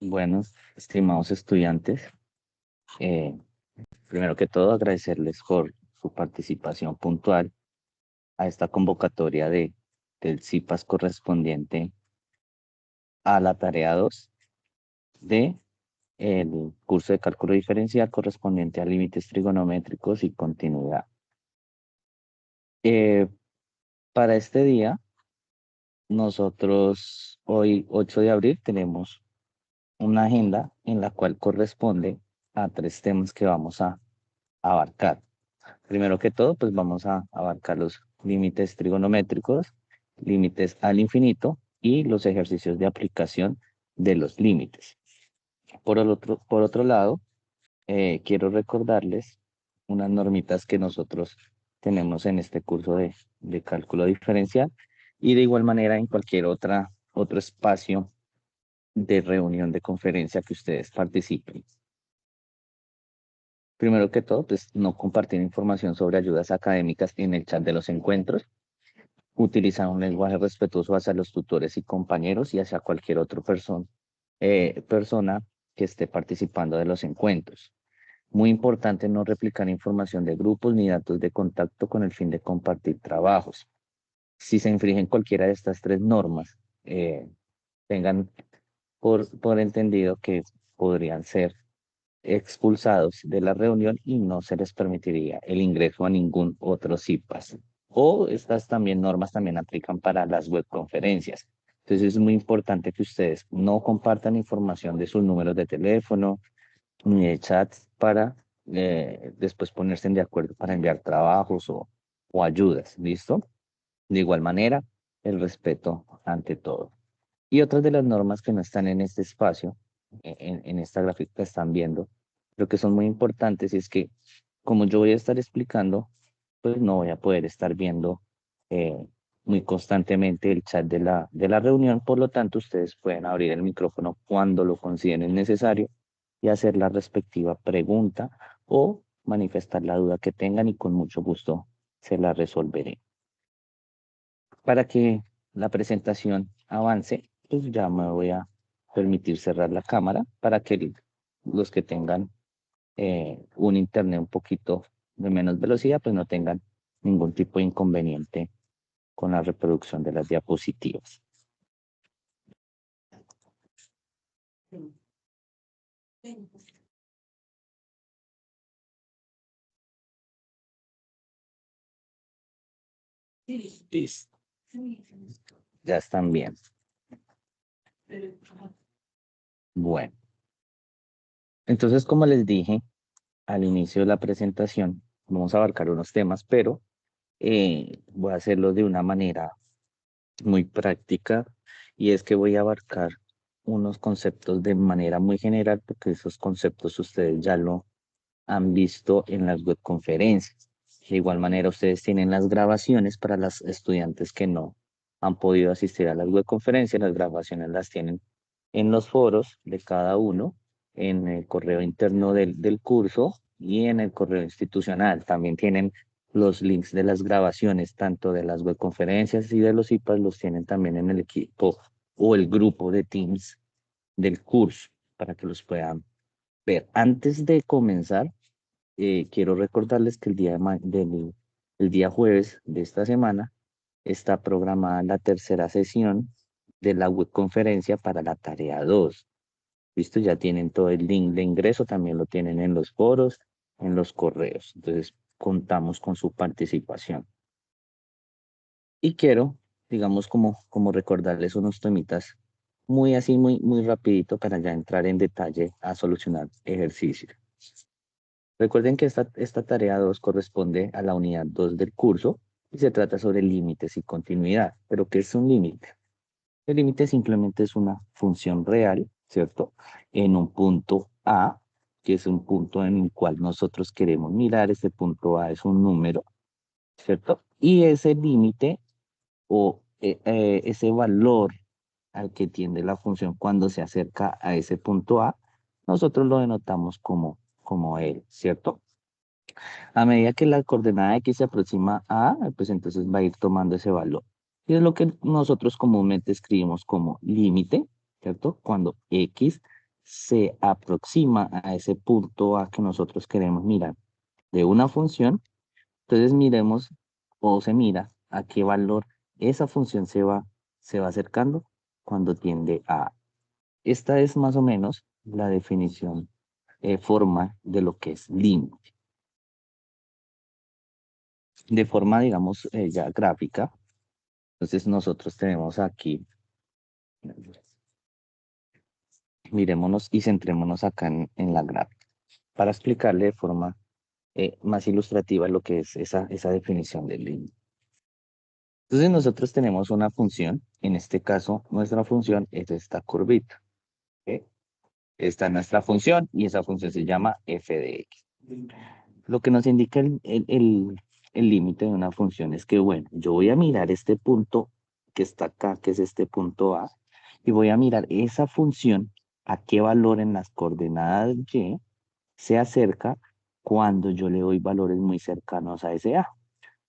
Buenos, estimados estudiantes, eh, primero que todo agradecerles por su participación puntual a esta convocatoria del CIPAS correspondiente a la tarea 2 de el curso de cálculo diferencial correspondiente a límites trigonométricos y continuidad. Eh, para este día, nosotros hoy 8 de abril tenemos una agenda en la cual corresponde a 3 temas que vamos a abarcar. Primero que todo, pues vamos a abarcar los límites trigonométricos, límites al infinito y los ejercicios de aplicación de los límites. Por otro lado, quiero recordarles unas normitas que nosotros tenemos en este curso de cálculo diferencial y de igual manera en cualquier otro espacio de reunión de conferencia que ustedes participen. Primero que todo, pues no compartir información sobre ayudas académicas en el chat de los encuentros, utilizar un lenguaje respetuoso hacia los tutores y compañeros y hacia cualquier otra persona que esté participando de los encuentros. Muy importante no replicar información de grupos ni datos de contacto con el fin de compartir trabajos. Si se infringen cualquiera de estas 3 normas, tengan por entendido que podrían ser expulsados de la reunión y no se les permitiría el ingreso a ningún otro CIPAS. O estas también normas también aplican para las webconferencias. Entonces es muy importante que ustedes no compartan información de sus números de teléfono ni de chats para después ponerse de acuerdo para enviar trabajos o ayudas. ¿Listo? De igual manera, el respeto ante todo. Y otras de las normas que no están en este espacio, en esta gráfica que están viendo, pero que son muy importantes, es que como yo voy a estar explicando, pues no voy a poder estar viendo eh, muy constantemente el chat de la reunión, por lo tanto ustedes pueden abrir el micrófono cuando lo consideren necesario y hacer la respectiva pregunta o manifestar la duda que tengan y con mucho gusto se la resolveré. Para que la presentación avance, pues ya me voy a permitir cerrar la cámara para que los que tengan un internet un poquito de menos velocidad, pues no tengan ningún tipo de inconveniente con la reproducción de las diapositivas. Listo. Ya están bien. Bueno, entonces como les dije al inicio de la presentación, vamos a abarcar unos temas, pero voy a hacerlo de una manera muy práctica y es que voy a abarcar unos conceptos de manera muy general porque esos conceptos ustedes ya lo han visto en las webconferencias. De igual manera, ustedes tienen las grabaciones para los estudiantes que no han podido asistir a las webconferencias. Las grabaciones las tienen en los foros de cada uno, en el correo interno del curso y en el correo institucional. También tienen los links de las grabaciones, tanto de las webconferencias y de los IPAs, los tienen también en el equipo o el grupo de Teams del curso para que los puedan ver. Antes de comenzar, quiero recordarles que el día jueves de esta semana está programada la tercera sesión de la webconferencia para la tarea 2. ¿Listo? Ya tienen todo el link de ingreso, también lo tienen en los foros, en los correos. Entonces, contamos con su participación. Y quiero, digamos, como recordarles unos temitas muy así, muy rapidito para ya entrar en detalle a solucionar ejercicios. Recuerden que esta tarea 2 corresponde a la unidad 2 del curso y se trata sobre límites y continuidad. ¿Pero qué es un límite? El límite simplemente es una función real, ¿cierto? En un punto A, que es un punto en el cual nosotros queremos mirar. Este punto A es un número, ¿cierto? Y ese límite o ese valor al que tiende la función cuando se acerca a ese punto A, nosotros lo denotamos como L, ¿cierto? A medida que la coordenada X se aproxima a A, pues entonces va a ir tomando ese valor. Y es lo que nosotros comúnmente escribimos como límite, ¿cierto? Cuando X se aproxima a ese punto A que nosotros queremos mirar de una función, entonces miremos o se mira a qué valor esa función se va acercando cuando tiende a. Esta es más o menos la definición formal de lo que es límite. De forma, digamos, ya gráfica, entonces nosotros tenemos aquí, mirémonos y centrémonos acá en la gráfica, para explicarle de forma más ilustrativa lo que es esa definición del límite. Entonces nosotros tenemos una función, en este caso nuestra función es esta curvita. ¿Ok? Esta es nuestra función y esa función se llama f de x. Lo que nos indica el límite de una función es que, bueno, yo voy a mirar este punto que está acá, que es este punto A, y voy a mirar esa función a qué valor en las coordenadas y se acerca cuando yo le doy valores muy cercanos a ese A.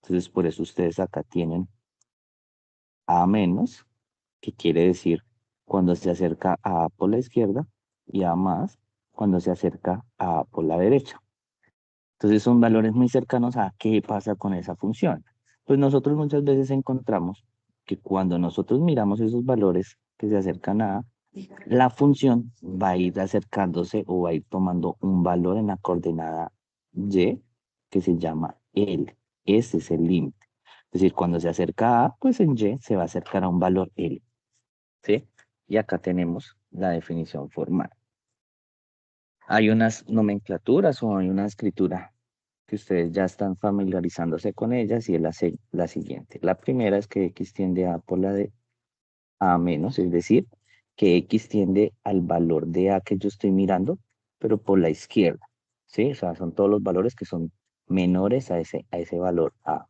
Entonces, por eso ustedes acá tienen A menos, que quiere decir cuando se acerca a A por la izquierda, y A más cuando se acerca a A por la derecha. Entonces son valores muy cercanos a qué pasa con esa función. Pues nosotros muchas veces encontramos que cuando nosotros miramos esos valores que se acercan a A, la función va a ir acercándose o va a ir tomando un valor en la coordenada y que se llama L. Ese es el límite. Es decir, cuando se acerca a A, pues en Y se va a acercar a un valor L. ¿Sí? Y acá tenemos la definición formal. Hay unas nomenclaturas o hay una escritura que ustedes ya están familiarizándose con ellas y es la siguiente. La primera es que X tiende a por la de A menos, es decir, que X tiende al valor de A que yo estoy mirando, pero por la izquierda. ¿Sí? O sea, son todos los valores que son menores a ese valor A.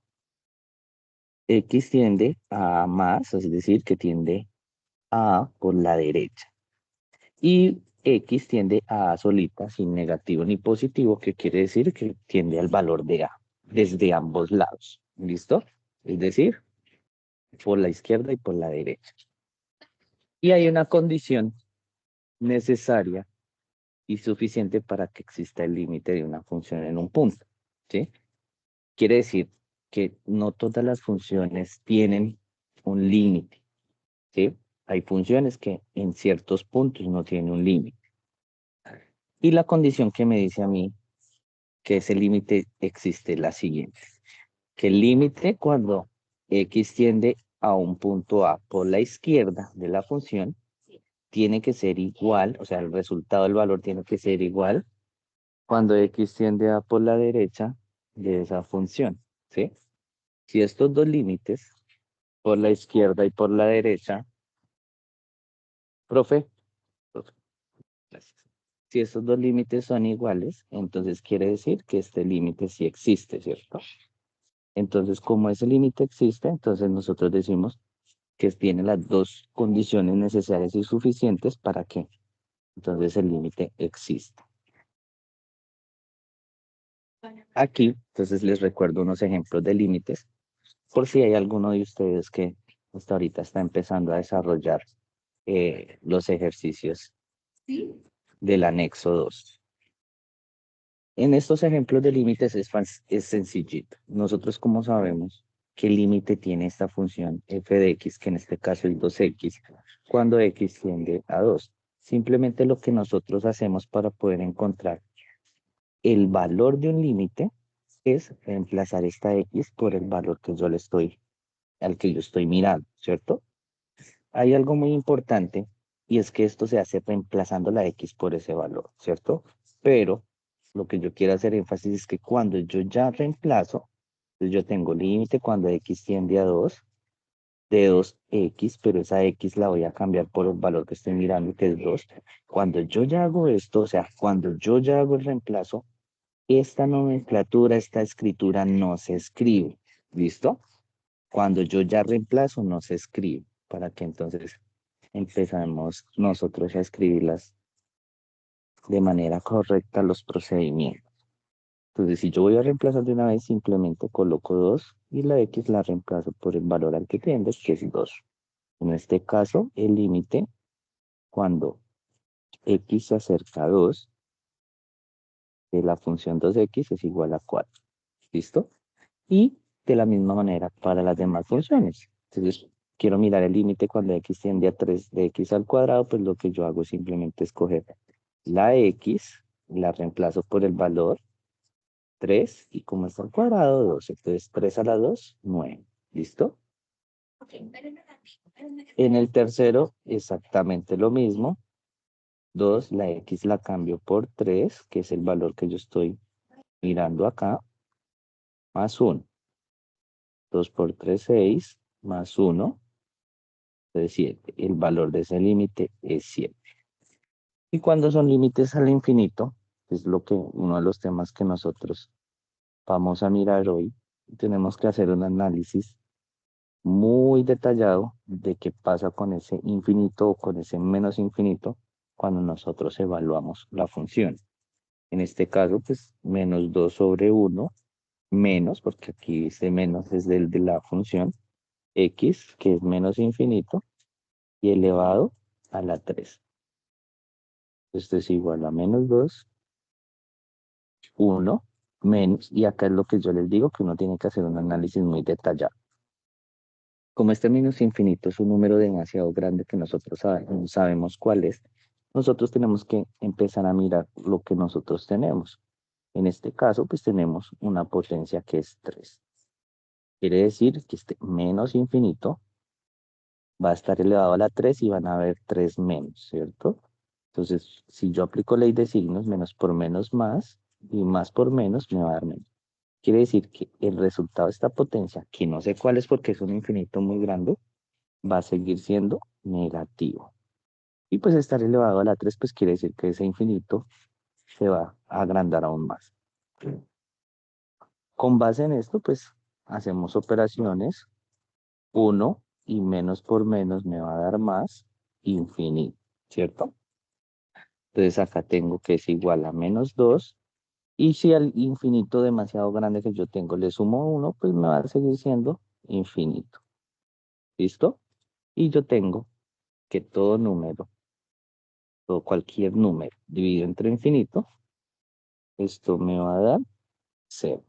X tiende a más, es decir, que tiende a A por la derecha. Y X tiende a A solita, sin negativo ni positivo, que quiere decir que tiende al valor de A desde ambos lados. ¿Listo? Es decir, por la izquierda y por la derecha. Y hay una condición necesaria y suficiente para que exista el límite de una función en un punto. ¿Sí? Quiere decir que no todas las funciones tienen un límite. ¿Sí? Hay funciones que en ciertos puntos no tienen un límite. Y la condición que me dice a mí que ese límite existe la siguiente, que el límite cuando x tiende a un punto A por la izquierda de la función tiene que ser igual, o sea, el resultado del valor tiene que ser igual cuando x tiende a por la derecha de esa función, ¿sí? Si estos dos límites, por la izquierda y por la derecha, profe, profe, gracias. Si estos dos límites son iguales, entonces quiere decir que este límite sí existe, ¿cierto? Entonces, como ese límite existe, entonces nosotros decimos que tiene las dos condiciones necesarias y suficientes para que entonces el límite exista. Aquí, entonces les recuerdo unos ejemplos de límites, por si hay alguno de ustedes que hasta ahorita está empezando a desarrollar los ejercicios del anexo 2. En estos ejemplos de límites es sencillito. Nosotros, como sabemos qué límite tiene esta función f de x, que en este caso es 2x, cuando x tiende a 2. Simplemente lo que nosotros hacemos para poder encontrar el valor de un límite es reemplazar esta x por el valor que yo le estoy, al que yo estoy mirando, ¿cierto? Hay algo muy importante y es que esto se hace reemplazando la x por ese valor, ¿cierto? Pero lo que yo quiero hacer énfasis es que cuando yo ya reemplazo, entonces yo tengo límite cuando x tiende a 2 de 2x, pero esa x la voy a cambiar por el valor que estoy mirando, que es 2. Cuando yo ya hago esto, o sea, cuando yo ya hago el reemplazo, esta nomenclatura, esta escritura no se escribe, ¿listo? Cuando yo ya reemplazo, no se escribe, para que entonces empezamos nosotros a escribirlas de manera correcta los procedimientos. Entonces, si yo voy a reemplazar de una vez, simplemente coloco 2 y la x la reemplazo por el valor al que tiende, que es 2. En este caso, el límite, cuando x se acerca a 2, que la función 2x es igual a 4. ¿Listo? Y de la misma manera para las demás funciones. Entonces, quiero mirar el límite cuando x tiende a 3 de x al cuadrado, pues lo que yo hago es simplemente escoger la x, la reemplazo por el valor 3 y como está al cuadrado, 2. Entonces, 3 a la 2, 9. ¿Listo? En el tercero, exactamente lo mismo. 2, la x la cambio por 3, que es el valor que yo estoy mirando acá, más 1. 2 por 3, 6, más 1, es 7. El valor de ese límite es 7. Y cuando son límites al infinito, es lo que uno de los temas que nosotros vamos a mirar hoy, tenemos que hacer un análisis muy detallado de qué pasa con ese infinito o con ese menos infinito cuando nosotros evaluamos la función. En este caso, pues menos 2 sobre 1, menos, porque aquí ese menos es del de la función, x, que es menos infinito, y elevado a la 3. Esto es igual a menos 2, 1, menos, y acá es lo que yo les digo, que uno tiene que hacer un análisis muy detallado. Como este menos infinito es un número demasiado grande que nosotros no sabemos cuál es, nosotros tenemos que empezar a mirar lo que nosotros tenemos. En este caso, pues tenemos una potencia que es 3. Quiere decir que este menos infinito va a estar elevado a la 3 y van a haber 3 menos, ¿cierto? Entonces, si yo aplico ley de signos, menos por menos más, y más por menos me va a dar menos. Quiere decir que el resultado de esta potencia, que no sé cuál es porque es un infinito muy grande, va a seguir siendo negativo. Y pues estar elevado a la 3 pues quiere decir que ese infinito se va a agrandar aún más. Con base en esto, pues hacemos operaciones. 1 y menos por menos me va a dar más infinito, ¿cierto? Entonces acá tengo que es igual a menos 2. Y si al infinito demasiado grande que yo tengo le sumo 1, pues me va a seguir siendo infinito. ¿Listo? Y yo tengo que todo número, o cualquier número dividido entre infinito, esto me va a dar 0.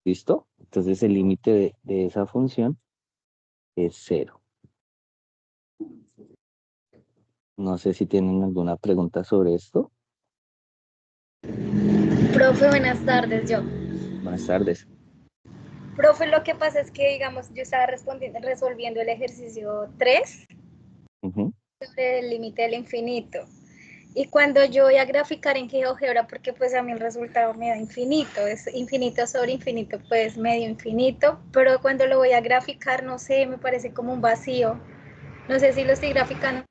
¿Listo? Entonces el límite de esa función es 0. No sé si tienen alguna pregunta sobre esto. Profe, buenas tardes, yo. Buenas tardes. Profe, lo que pasa es que, digamos, yo estaba resolviendo el ejercicio 3 Ujú. sobre el límite del infinito. Y cuando yo voy a graficar en GeoGebra, porque pues a mí el resultado me da infinito, es infinito sobre infinito, pues medio infinito, pero cuando lo voy a graficar, no sé, me parece como un vacío. No sé si lo estoy graficando.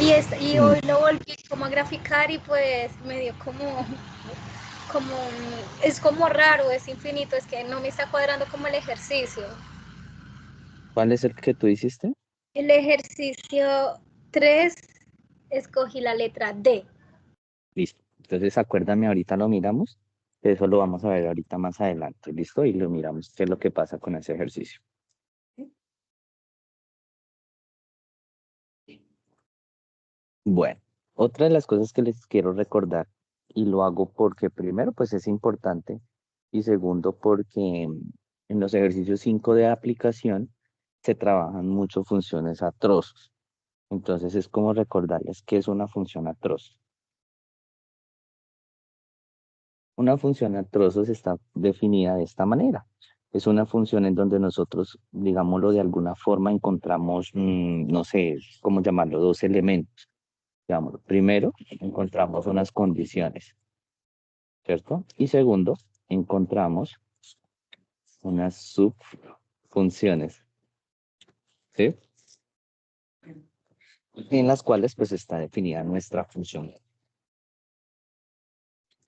Y Mm, hoy lo volví como a graficar y pues me dio como, es como raro, es infinito, es que no me está cuadrando como el ejercicio. ¿Cuál es el que tú hiciste? El ejercicio 3 escogí la letra D. Listo. Entonces acuérdame, ahorita lo miramos. Eso lo vamos a ver ahorita más adelante. ¿Listo? Y lo miramos qué es lo que pasa con ese ejercicio. Bueno, otra de las cosas que les quiero recordar, y lo hago porque primero, pues es importante, y segundo, porque en los ejercicios 5 de aplicación se trabajan mucho funciones a trozos. Entonces es como recordarles qué es una función a trozos. Una función a trozos está definida de esta manera. Es una función en donde nosotros, digámoslo de alguna forma, encontramos, no sé, cómo llamarlo, dos elementos. Digamos, primero, encontramos unas condiciones, ¿cierto? Y segundo, encontramos unas subfunciones, ¿sí? En las cuales pues está definida nuestra función.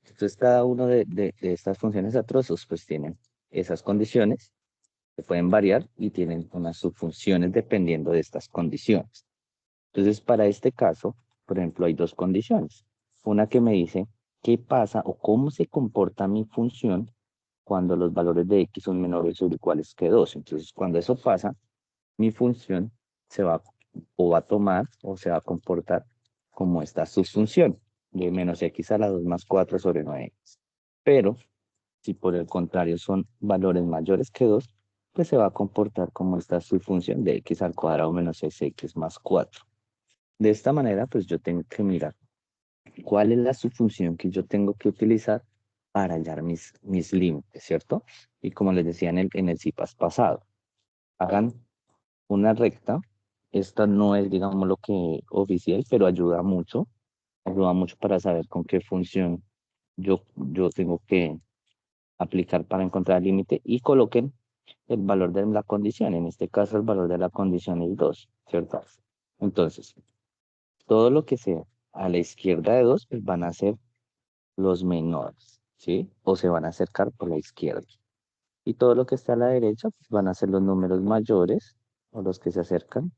Entonces, cada uno de estas funciones a trozos pues tienen esas condiciones que pueden variar y tienen unas subfunciones dependiendo de estas condiciones. Entonces, para este caso, por ejemplo, hay dos condiciones. Una que me dice qué pasa o cómo se comporta mi función cuando los valores de x son menores o iguales que 2. Entonces, cuando eso pasa, mi función se va o va a tomar o se va a comportar como esta subfunción de menos x a la 2 más 4 sobre 9x. Pero si por el contrario son valores mayores que 2, pues se va a comportar como esta subfunción de x al cuadrado menos 6x más 4. De esta manera, pues yo tengo que mirar cuál es la subfunción que yo tengo que utilizar para hallar mis límites, ¿cierto? Y como les decía en el CIPAS pasado, hagan una recta. Esta no es, digamos, lo que oficial, pero ayuda mucho para saber con qué función yo tengo que aplicar para encontrar el límite y coloquen el valor de la condición. En este caso, el valor de la condición es 2, ¿cierto? Entonces, todo lo que sea a la izquierda de 2 pues van a ser los menores, ¿sí? O se van a acercar por la izquierda. Y todo lo que está a la derecha pues van a ser los números mayores o los que se acercan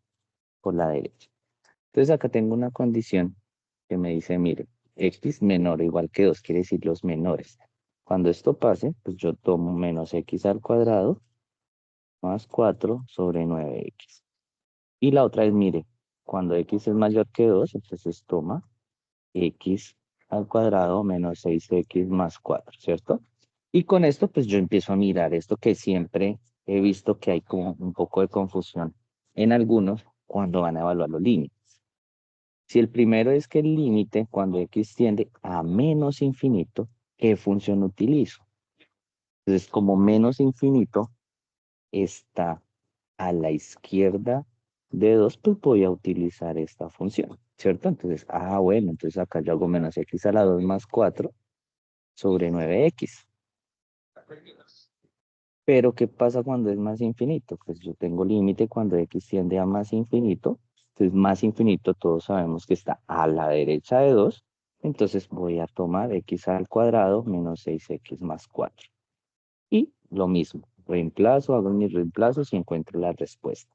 por la derecha. Entonces acá tengo una condición que me dice, mire, x menor o igual que 2 quiere decir los menores. Cuando esto pase, pues yo tomo menos x al cuadrado más 4 sobre 9x. Y la otra es, mire, cuando x es mayor que 2 entonces toma x al cuadrado menos 6x más 4, ¿cierto? Y con esto, pues yo empiezo a mirar esto que siempre he visto que hay como un poco de confusión en algunos cuando van a evaluar los límites. Si el primero es que el límite, cuando x tiende a menos infinito, ¿qué función utilizo? Entonces, como menos infinito está a la izquierda de 2 pues voy a utilizar esta función, ¿cierto? Entonces, bueno, entonces acá yo hago menos x a la 2 más 4 sobre 9x. Pero, ¿qué pasa cuando es más infinito? Pues yo tengo límite cuando x tiende a más infinito. Entonces, más infinito todos sabemos que está a la derecha de 2. Entonces, voy a tomar x al cuadrado menos 6x más 4. Y lo mismo, reemplazo, hago mis reemplazos y encuentro la respuesta.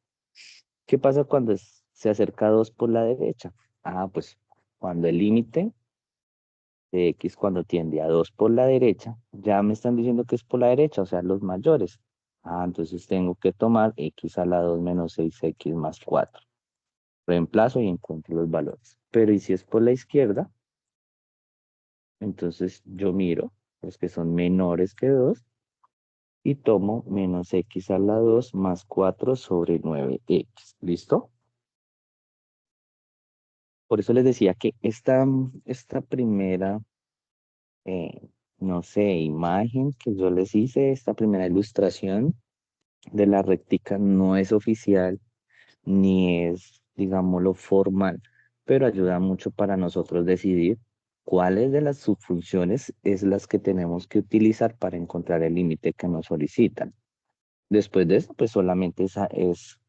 ¿Qué pasa cuando se acerca a 2 por la derecha? Pues cuando el límite de x cuando tiende a 2 por la derecha, ya me están diciendo que es por la derecha, o sea, los mayores. Entonces tengo que tomar x a la 2 menos 6x más 4. Reemplazo y encuentro los valores. Pero ¿y si es por la izquierda? Entonces yo miro los que son menores que 2 y tomo menos x a la 2 más 4 sobre 9x. ¿Listo? Por eso les decía que esta primera eh, no sé, imagen que yo les hice, esta primera ilustración de la rectica no es oficial ni es, digámoslo, formal, pero ayuda mucho para nosotros decidir cuáles de las subfunciones es las que tenemos que utilizar para encontrar el límite que nos solicitan. Después de eso, pues solamente es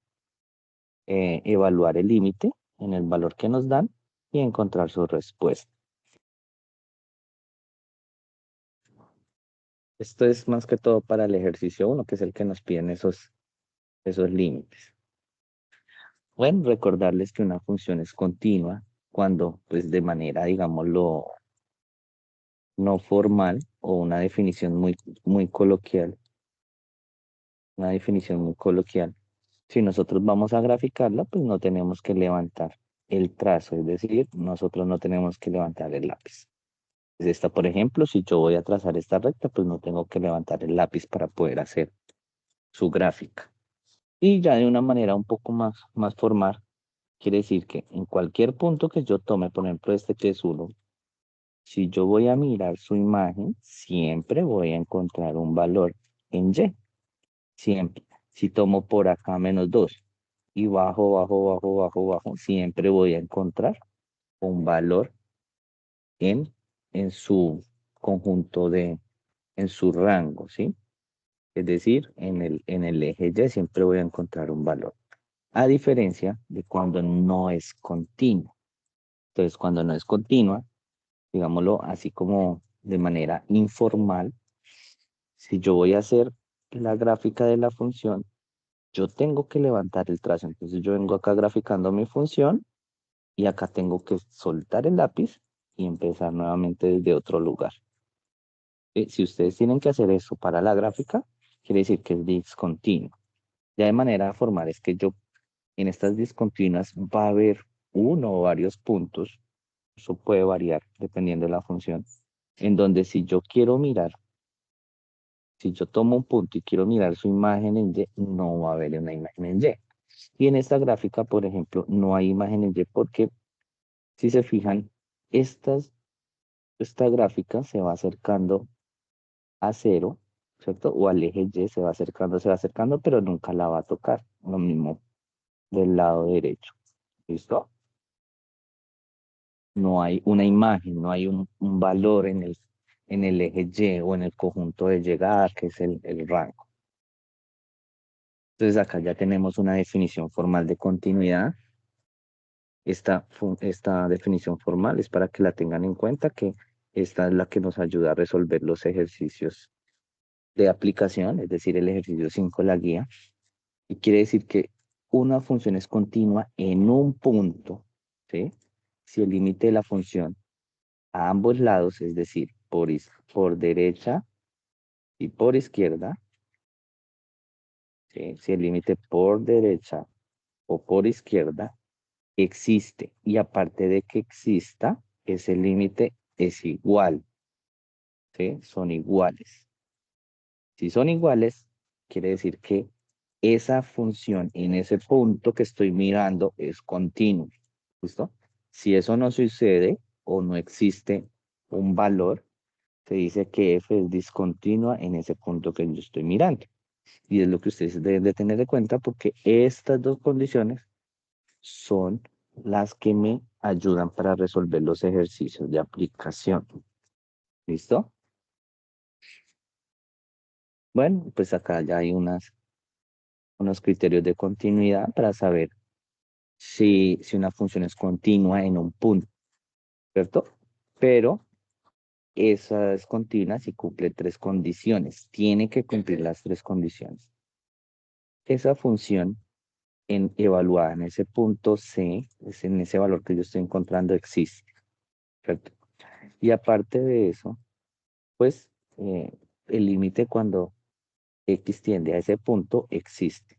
evaluar el límite en el valor que nos dan y encontrar su respuesta. Esto es más que todo para el ejercicio 1, que es el que nos piden esos límites. Bueno, recordarles que una función es continua cuando, pues de manera, digámoslo, no formal o muy coloquial, una definición muy coloquial. Si nosotros vamos a graficarla, pues no tenemos que levantar el trazo, es decir, nosotros no tenemos que levantar el lápiz. Es esta, por ejemplo, si yo voy a trazar esta recta, pues no tengo que levantar el lápiz para poder hacer su gráfica. Y ya de una manera un poco más formal, quiere decir que en cualquier punto que yo tome, por ejemplo, este que es 1, si yo voy a mirar su imagen, siempre voy a encontrar un valor en Y. Siempre. Si tomo por acá -2 y bajo, siempre voy a encontrar un valor en, en su conjunto en su rango, ¿sí? Es decir, en el eje Y siempre voy a encontrar un valor. A diferencia de cuando no es continuo. Entonces, cuando no es continua, digámoslo así como de manera informal, si yo voy a hacer la gráfica de la función, yo tengo que levantar el trazo. Entonces, yo vengo acá graficando mi función y acá tengo que soltar el lápiz y empezar nuevamente desde otro lugar. Si ustedes tienen que hacer eso para la gráfica, quiere decir que es discontinuo. Ya de manera formal es que yo en estas discontinuas va a haber uno o varios puntos Eso puede variar dependiendo de la función. En donde si yo quiero mirar, si yo tomo un punto y quiero mirar su imagen en Y, no va a haber una imagen en Y. Y en esta gráfica, por ejemplo, no hay imagen en Y porque si se fijan, esta gráfica se va acercando a cero, ¿cierto? O al eje Y se va acercando, pero nunca la va a tocar. Lo mismo del lado derecho. ¿Listo? No hay una imagen, no hay un valor en el eje Y o en el conjunto de llegada, que es el rango. Entonces acá ya tenemos una definición formal de continuidad. Esta definición formal es para que la tengan en cuenta, que esta es la que nos ayuda a resolver los ejercicios de aplicación, es decir, el ejercicio 5 la guía. Y quiere decir que una función es continua en un punto, ¿sí? Si el límite de la función a ambos lados, es decir, por derecha y por izquierda, ¿sí? Si el límite por derecha o por izquierda existe y aparte de que exista, ese límite es igual, ¿sí? Son iguales. Si son iguales, quiere decir que esa función en ese punto que estoy mirando es continua. ¿Listo? Si eso no sucede o no existe un valor, se dice que f es discontinua en ese punto que yo estoy mirando. Y es lo que ustedes deben de tener en cuenta porque estas dos condiciones son las que me ayudan para resolver los ejercicios de aplicación. ¿Listo? Bueno, pues acá ya hay unos criterios de continuidad para saber si una función es continua en un punto, ¿cierto? Pero esa es continua si cumple tres condiciones. Tiene que cumplir las tres condiciones. Esa función evaluada en ese punto C, es en ese valor que yo estoy encontrando, existe, ¿cierto? Y aparte de eso, pues el límite cuando X tiende a ese punto existe.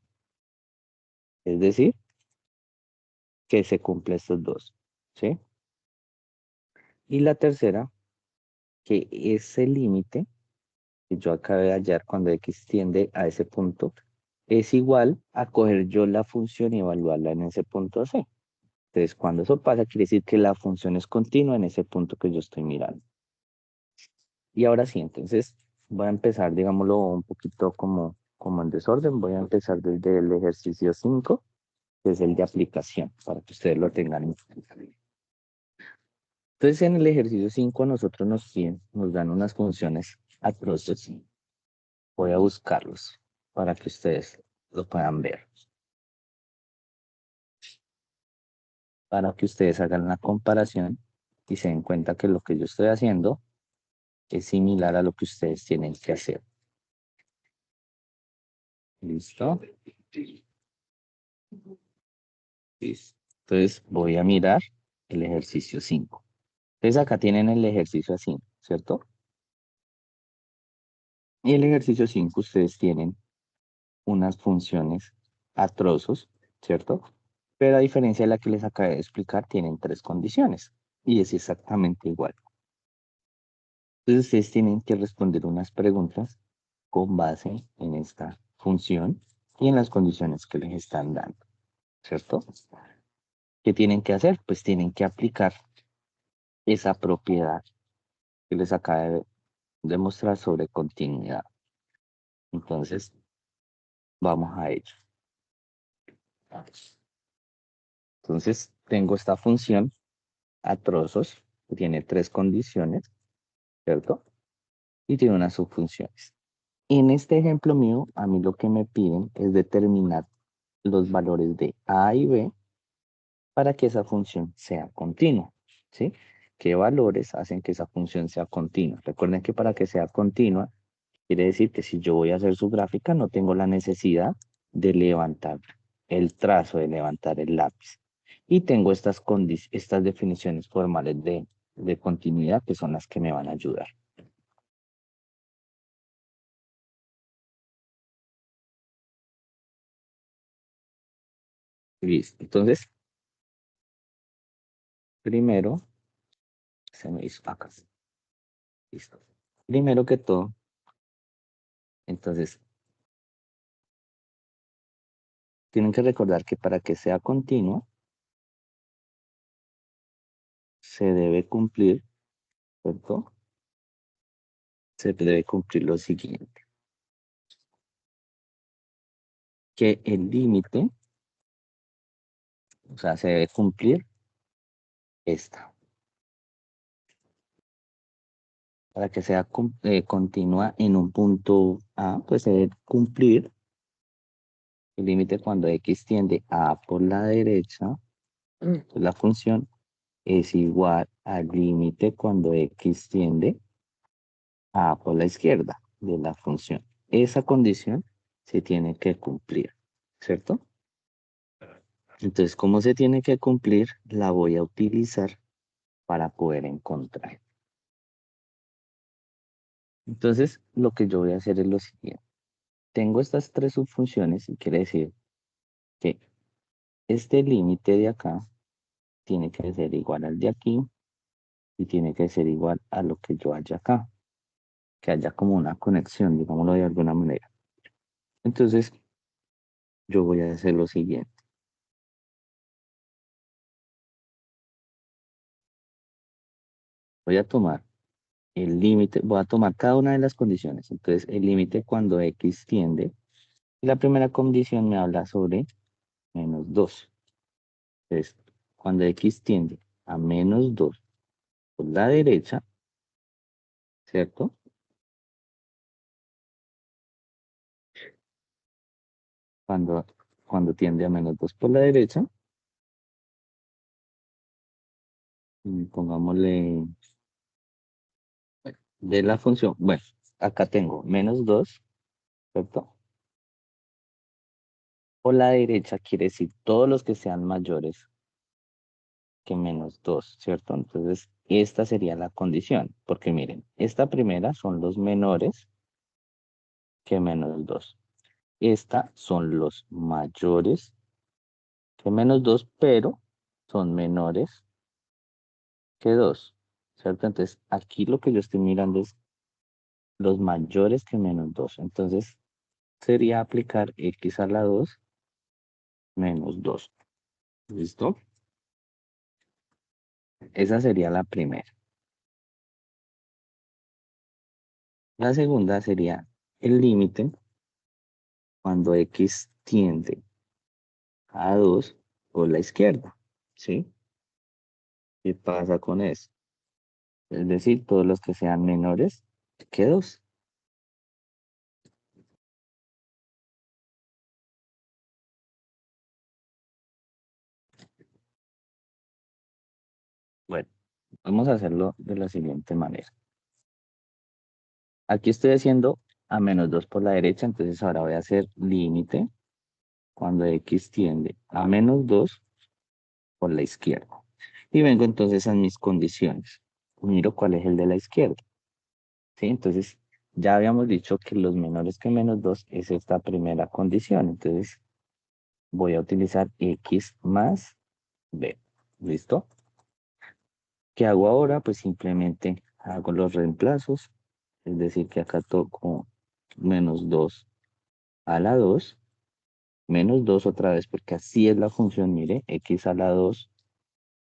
Es decir, que se cumple estos dos, ¿sí? Y la tercera, que ese límite que yo acabé de hallar cuando X tiende a ese punto es igual a coger yo la función y evaluarla en ese punto C. Entonces, cuando eso pasa, quiere decir que la función es continua en ese punto que yo estoy mirando. Y ahora sí, entonces voy a empezar, digámoslo, un poquito como en desorden. Voy a empezar desde el ejercicio 5, que es el de aplicación, para que ustedes lo tengan en cuenta. Entonces, en el ejercicio 5 nosotros nos dan unas funciones atroces. Voy a buscarlos para que ustedes lo puedan ver, para que ustedes hagan la comparación y se den cuenta que lo que yo estoy haciendo es similar a lo que ustedes tienen que hacer. ¿Listo? Listo. Entonces voy a mirar el ejercicio 5. Entonces acá tienen el ejercicio así, ¿cierto? Y el ejercicio 5 ustedes tienen unas funciones a trozos, ¿cierto? Pero a diferencia de la que les acabé de explicar, tienen tres condiciones y es exactamente igual. Entonces ustedes tienen que responder unas preguntas con base en esta función y en las condiciones que les están dando, ¿cierto? ¿Qué tienen que hacer? Pues tienen que aplicar esa propiedad que les acabé de demostrar sobre continuidad. Entonces, vamos a ello. Entonces, tengo esta función a trozos que tiene tres condiciones, ¿cierto? Y tiene unas subfunciones. En este ejemplo mío, a mí lo que me piden es determinar los valores de A y B para que esa función sea continua, ¿sí? ¿Qué valores hacen que esa función sea continua? Recuerden que para que sea continua, quiere decir que si yo voy a hacer su gráfica, no tengo la necesidad de levantar el trazo, de levantar el lápiz. Y tengo estas definiciones formales de continuidad que son las que me van a ayudar. Listo. Entonces, primero Se me hizo acá. Listo. Primero que todo, entonces, tienen que recordar que para que sea continuo, se debe cumplir, ¿cierto? Se debe cumplir lo siguiente, que el límite, o sea, se debe cumplir esta. Para que sea continua en un punto A, pues se debe cumplir el límite cuando x tiende a A por la derecha, pues la función es igual al límite cuando x tiende a A por la izquierda de la función. Esa condición se tiene que cumplir, ¿cierto? Entonces, ¿cómo se tiene que cumplir? La voy a utilizar para poder encontrar. Entonces, lo que yo voy a hacer es lo siguiente. Tengo estas tres subfunciones y quiere decir que este límite de acá tiene que ser igual al de aquí y tiene que ser igual a lo que yo haya acá, que haya como una conexión, digámoslo de alguna manera. Entonces, yo voy a hacer lo siguiente. Voy a tomar el límite, voy a tomar cada una de las condiciones. Entonces, el límite cuando x tiende, y la primera condición me habla sobre -2. Entonces, cuando x tiende a -2 por la derecha, ¿cierto? Cuando, cuando tiende a -2 por la derecha, pongámosle de la función, bueno, acá tengo -2, ¿cierto? Por la derecha quiere decir todos los que sean mayores que -2, ¿cierto? Entonces, esta sería la condición, porque miren, esta primera son los menores que -2. Esta son los mayores que -2, pero son menores que 2, ¿cierto? Entonces, aquí lo que yo estoy mirando es los mayores que -2. Entonces, sería aplicar x a la 2 menos 2. ¿Listo? Esa sería la primera. La segunda sería el límite cuando x tiende a 2 por la izquierda. ¿Sí? ¿Qué pasa con eso? Es decir, todos los que sean menores que 2. Bueno, vamos a hacerlo de la siguiente manera. Aquí estoy haciendo a -2 por la derecha, entonces ahora voy a hacer límite cuando x tiende a -2 por la izquierda. Y vengo entonces a mis condiciones. Miro cuál es el de la izquierda. ¿Sí? Entonces, ya habíamos dicho que los menores que -2 es esta primera condición. Entonces, voy a utilizar x más b. ¿Listo? ¿Qué hago ahora? Pues simplemente hago los reemplazos. Es decir, que acá toco -2 a la 2, -2 otra vez, porque así es la función, mire, x a la 2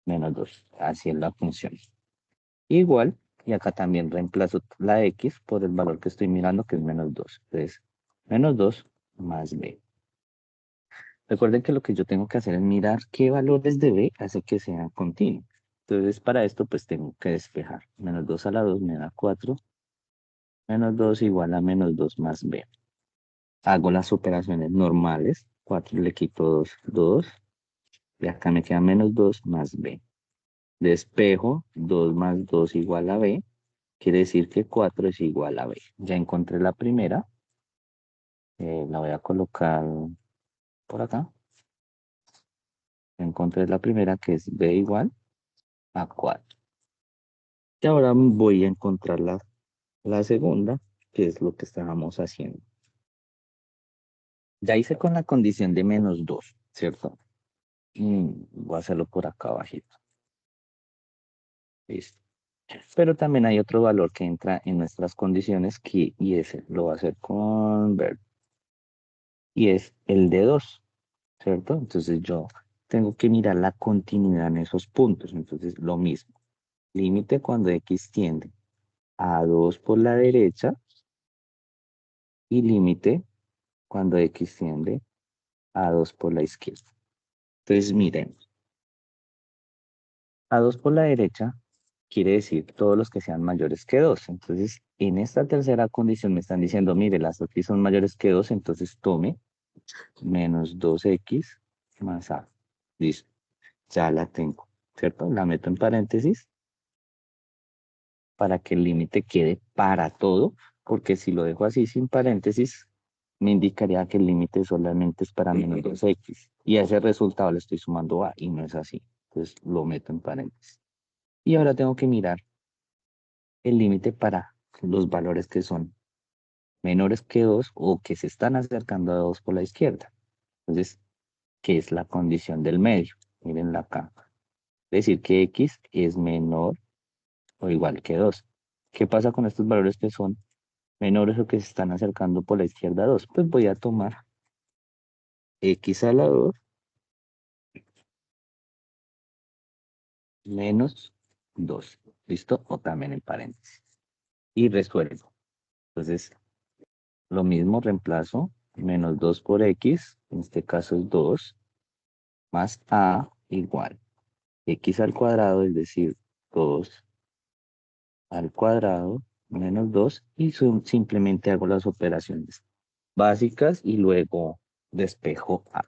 -2. Así es la función. Igual, y acá también reemplazo la x por el valor que estoy mirando, que es -2. Entonces, -2 más b. Recuerden que lo que yo tengo que hacer es mirar qué valores de b hace que sean continuos. Entonces, para esto, pues tengo que despejar. -2 a la 2 me da 4. -2 igual a -2 más b. Hago las operaciones normales. 4 le quito 2, 2. Y acá me queda -2 más b. Despejo, 2 más 2 igual a b. Quiere decir que 4 es igual a b. Ya encontré la primera. La voy a colocar por acá. Ya encontré la primera, que es b igual a 4. Y ahora voy a encontrar la segunda, que es lo que estábamos haciendo. Ya hice con la condición de -2, ¿cierto? Voy a hacerlo por acá abajito. Listo. Pero también hay otro valor que entra en nuestras condiciones y ese lo va a hacer con ver y es el de 2, ¿cierto? Entonces yo tengo que mirar la continuidad en esos puntos. Entonces lo mismo, límite cuando x tiende a 2 por la derecha y límite cuando x tiende a 2 por la izquierda. Entonces miren, a 2 por la derecha quiere decir todos los que sean mayores que 2. Entonces, en esta tercera condición me están diciendo, mire, las x son mayores que 2, entonces tome menos 2x más a. Listo, ya la tengo, ¿cierto? La meto en paréntesis para que el límite quede para todo, porque si lo dejo así sin paréntesis, me indicaría que el límite solamente es para menos 2x. Y a ese resultado le estoy sumando a, y no es así. Entonces lo meto en paréntesis. Y ahora tengo que mirar el límite para los valores que son menores que 2 o que se están acercando a 2 por la izquierda. Entonces, ¿qué es la condición del medio? Mírenla acá. Es decir, que x es menor o igual que 2. ¿Qué pasa con estos valores que son menores o que se están acercando por la izquierda a 2? Pues voy a tomar x a la 2 menos 2. ¿Listo? O también en paréntesis. Y resuelvo. Entonces, lo mismo reemplazo menos 2 por x, en este caso es 2, más a igual x al cuadrado, es decir, 2 al cuadrado menos 2 y simplemente hago las operaciones básicas y luego despejo a.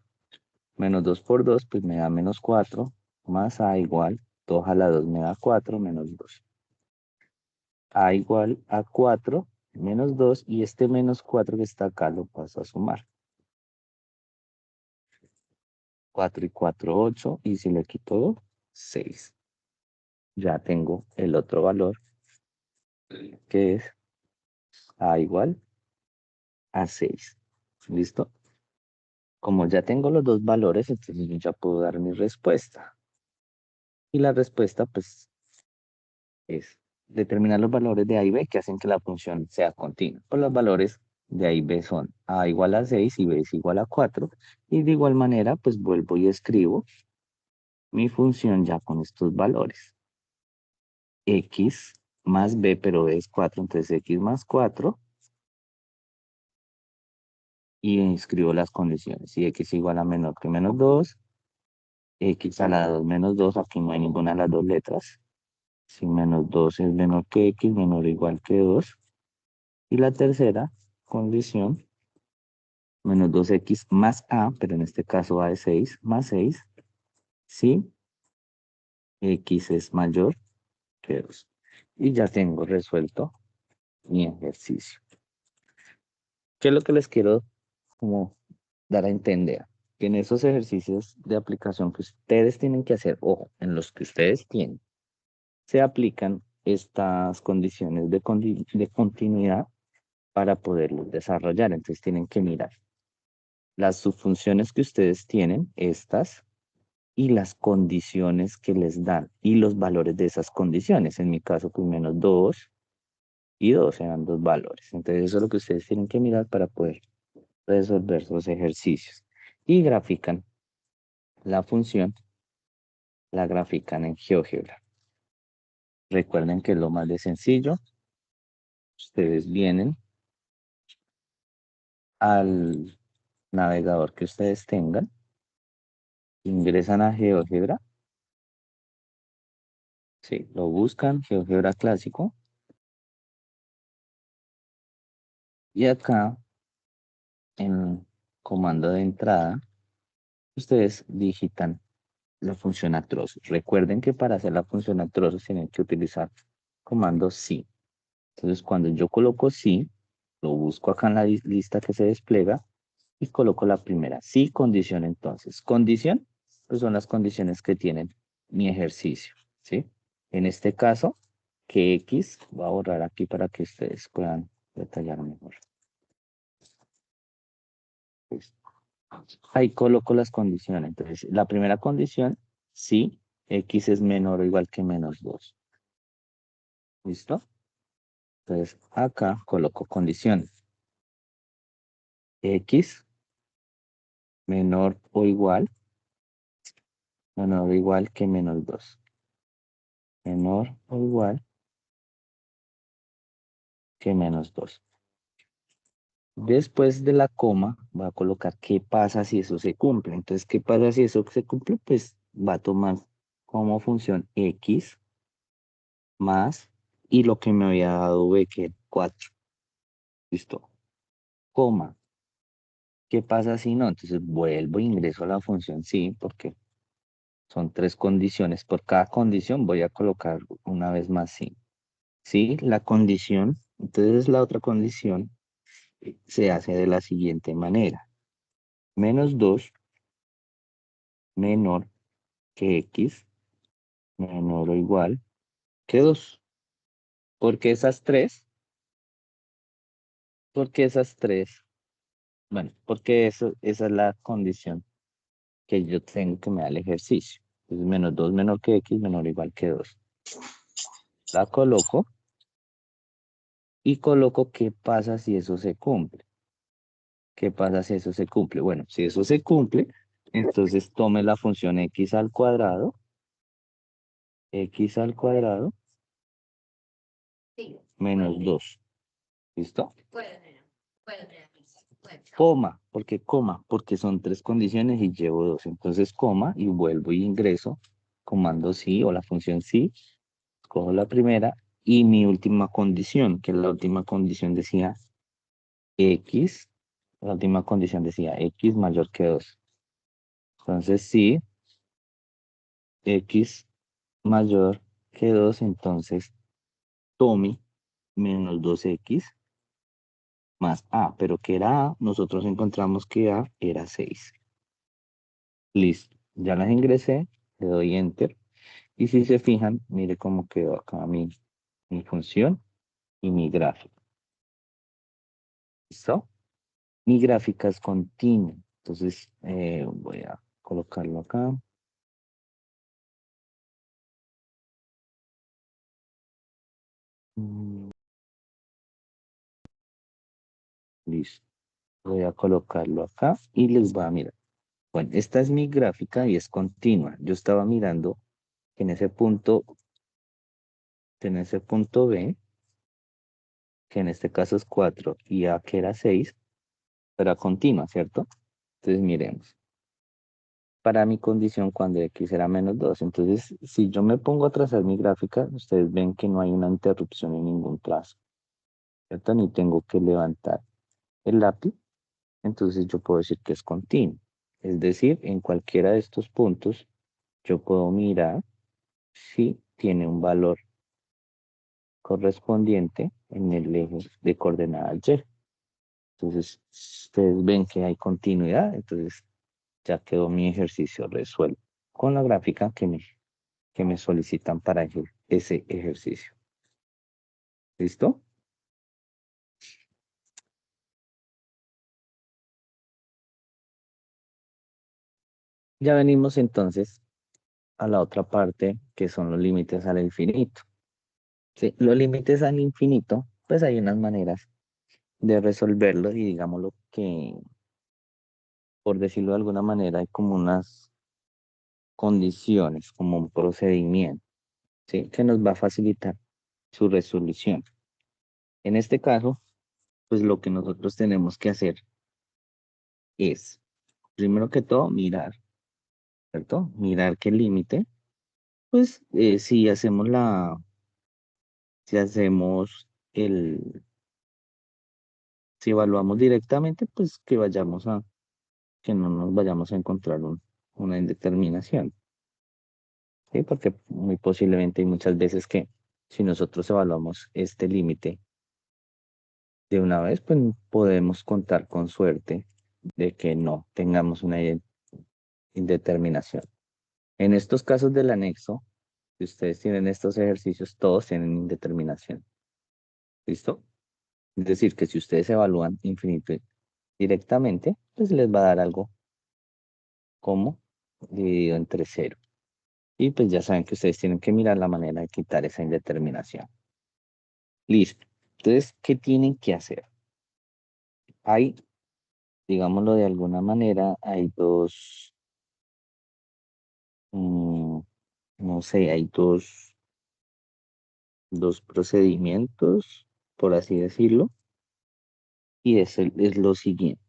Menos 2 por 2 pues me da menos 4 más a igual 2 a la 2 me da 4 menos 2. A igual a 4 menos 2 y este menos 4 que está acá lo paso a sumar. 4 y 4, 8 y si le quito 2, 6. Ya tengo el otro valor que es a igual a 6. ¿Listo? Como ya tengo los dos valores, entonces yo ya puedo dar mi respuesta. Y la respuesta, pues, es determinar los valores de A y B que hacen que la función sea continua. Pues los valores de A y B son A igual a 6 y B es igual a 4. Y de igual manera, pues vuelvo y escribo mi función ya con estos valores. X más B, pero B es 4, entonces X más 4. Y escribo las condiciones. Si X igual a menor que menos 2, X a la 2 menos 2, aquí no hay ninguna de las dos letras. Si menos 2 es menor que X, menor o igual que 2. Y la tercera condición, menos 2X más A, pero en este caso A es 6, más 6, si X es mayor que 2. Y ya tengo resuelto mi ejercicio. ¿Qué es lo que les quiero como dar a entender? Que en esos ejercicios de aplicación que ustedes tienen que hacer, ojo, en los que ustedes tienen, se aplican estas condiciones de continuidad para poderlos desarrollar. Entonces tienen que mirar las subfunciones que ustedes tienen, estas, y las condiciones que les dan, y los valores de esas condiciones. En mi caso, pues menos 2 y 2 eran dos valores. Entonces eso es lo que ustedes tienen que mirar para poder resolver los ejercicios. Y grafican la función, la grafican en GeoGebra. Recuerden que es lo más de sencillo. Ustedes vienen al navegador que ustedes tengan, ingresan a GeoGebra, sí, lo buscan, GeoGebra clásico, y acá en comando de entrada, ustedes digitan la función a trozos. Recuerden que para hacer la función a trozos tienen que utilizar comando sí. Entonces cuando yo coloco sí, lo busco acá en la lista que se despliega y coloco la primera. Sí, condición entonces. Condición, pues son las condiciones que tienen mi ejercicio, ¿sí? En este caso, que X, voy a borrar aquí para que ustedes puedan detallar mejor. Listo. Ahí coloco las condiciones. Entonces, la primera condición, sí, X es menor o igual que menos 2. ¿Listo? Entonces, acá coloco condición. X menor o igual que menos 2. Menor o igual que menos 2. Después de la coma, voy a colocar qué pasa si eso se cumple. Entonces, ¿qué pasa si eso se cumple? Pues va a tomar como función X más y lo que me había dado B, que es 4. ¿Listo? Coma. ¿Qué pasa si no? Entonces vuelvo e ingreso a la función sí, porque son tres condiciones. Por cada condición voy a colocar una vez más sí. Sí, la condición. Entonces la otra condición se hace de la siguiente manera. Menos 2 menor que X menor o igual que 2. ¿Por qué esas tres? Porque esas tres. Bueno, porque esa es la condición que yo tengo que me da el ejercicio. Entonces, menos 2 menor que X menor o igual que 2. La coloco y coloco qué pasa si eso se cumple. ¿Qué pasa si eso se cumple? Bueno, si eso se cumple, entonces tome la función x al cuadrado menos 2. ¿Listo? Porque son tres condiciones y llevo dos. Entonces, coma y vuelvo y ingreso, comando sí o la función sí, cojo la primera y mi última condición, que la última condición decía x, la última condición decía x mayor que 2. Entonces, sí, x mayor que 2, entonces tome menos 2x más a, pero que era a, nosotros encontramos que a era 6. Listo, ya las ingresé, le doy enter. Y si se fijan, mire cómo quedó acá mi función y mi gráfico. ¿Listo? Mi gráfica es continua. Entonces, voy a colocarlo acá. Mm, Listo. Voy a colocarlo acá y les voy a mirar. Bueno, esta es mi gráfica y es continua. Yo estaba mirando que en ese punto B, que en este caso es 4 y A que era 6, era continua, ¿cierto? Entonces miremos. Para mi condición cuando X era menos 2. Entonces, si yo me pongo a trazar mi gráfica, ustedes ven que no hay una interrupción en ningún trazo, ¿cierto? Ni tengo que levantar el lápiz, entonces yo puedo decir que es continuo. Es decir, en cualquiera de estos puntos, yo puedo mirar si tiene un valor correspondiente en el eje de coordenadas Y. Entonces, ustedes ven que hay continuidad, entonces ya quedó mi ejercicio resuelto con la gráfica que me solicitan para ese ejercicio. ¿Listo? Ya venimos entonces a la otra parte que son los límites al infinito. ¿Sí? Los límites al infinito, pues hay unas maneras de resolverlo y digámoslo que, por decirlo de alguna manera, hay como unas condiciones, como un procedimiento, ¿sí? Que nos va a facilitar su resolución. En este caso, pues lo que nosotros tenemos que hacer es, primero que todo, mirar, ¿cierto? Mirar qué límite, pues si hacemos si evaluamos directamente, pues que no nos vayamos a encontrar una indeterminación, ¿sí? Porque muy posiblemente hay muchas veces que si nosotros evaluamos este límite de una vez, pues podemos contar con suerte de que no tengamos una indeterminación. En estos casos del anexo, si ustedes tienen estos ejercicios, todos tienen indeterminación. ¿Listo? Es decir, que si ustedes evalúan infinito directamente, pues les va a dar algo como dividido entre cero. Y pues ya saben que ustedes tienen que mirar la manera de quitar esa indeterminación. Listo. Entonces, ¿qué tienen que hacer? Hay, digámoslo de alguna manera, hay mm, no sé, hay dos procedimientos, por así decirlo, y es lo siguiente.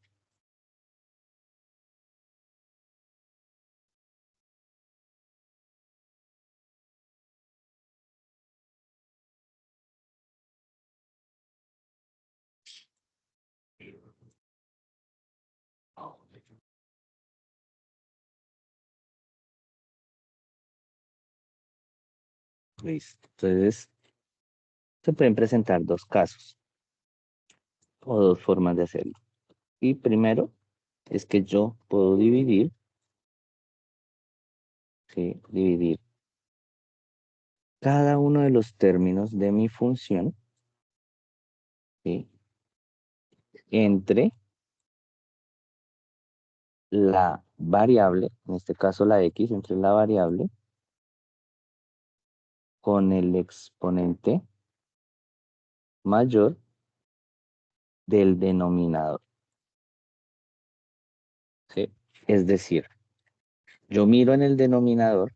Listo. Entonces, se pueden presentar dos casos o dos formas de hacerlo. Y primero es que yo puedo dividir, ¿sí? Dividir cada uno de los términos de mi función, ¿sí? Entre la variable, en este caso la x, entre la variable con el exponente mayor del denominador, ¿sí? Es decir, yo miro en el denominador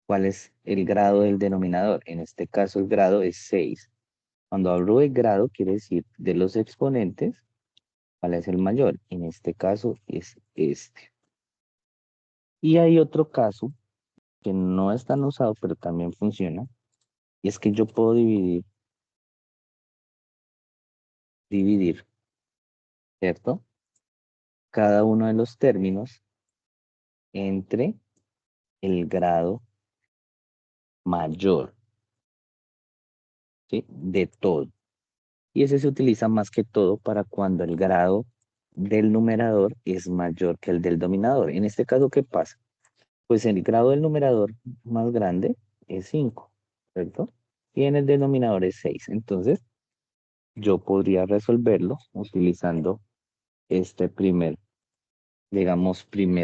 cuál es el grado del denominador. En este caso el grado es 6. Cuando hablo de grado, quiere decir de los exponentes, cuál es el mayor. En este caso es este. Y hay otro caso que no es tan usado, pero también funciona, y es que yo puedo dividir, ¿cierto? Cada uno de los términos entre el grado mayor, ¿sí? De todo. Y ese se utiliza más que todo para cuando el grado del numerador es mayor que el del dominador. En este caso, ¿qué pasa? Pues el grado del numerador más grande es 5, ¿cierto? Y en el denominador es 6. Entonces, yo podría resolverlo utilizando este primer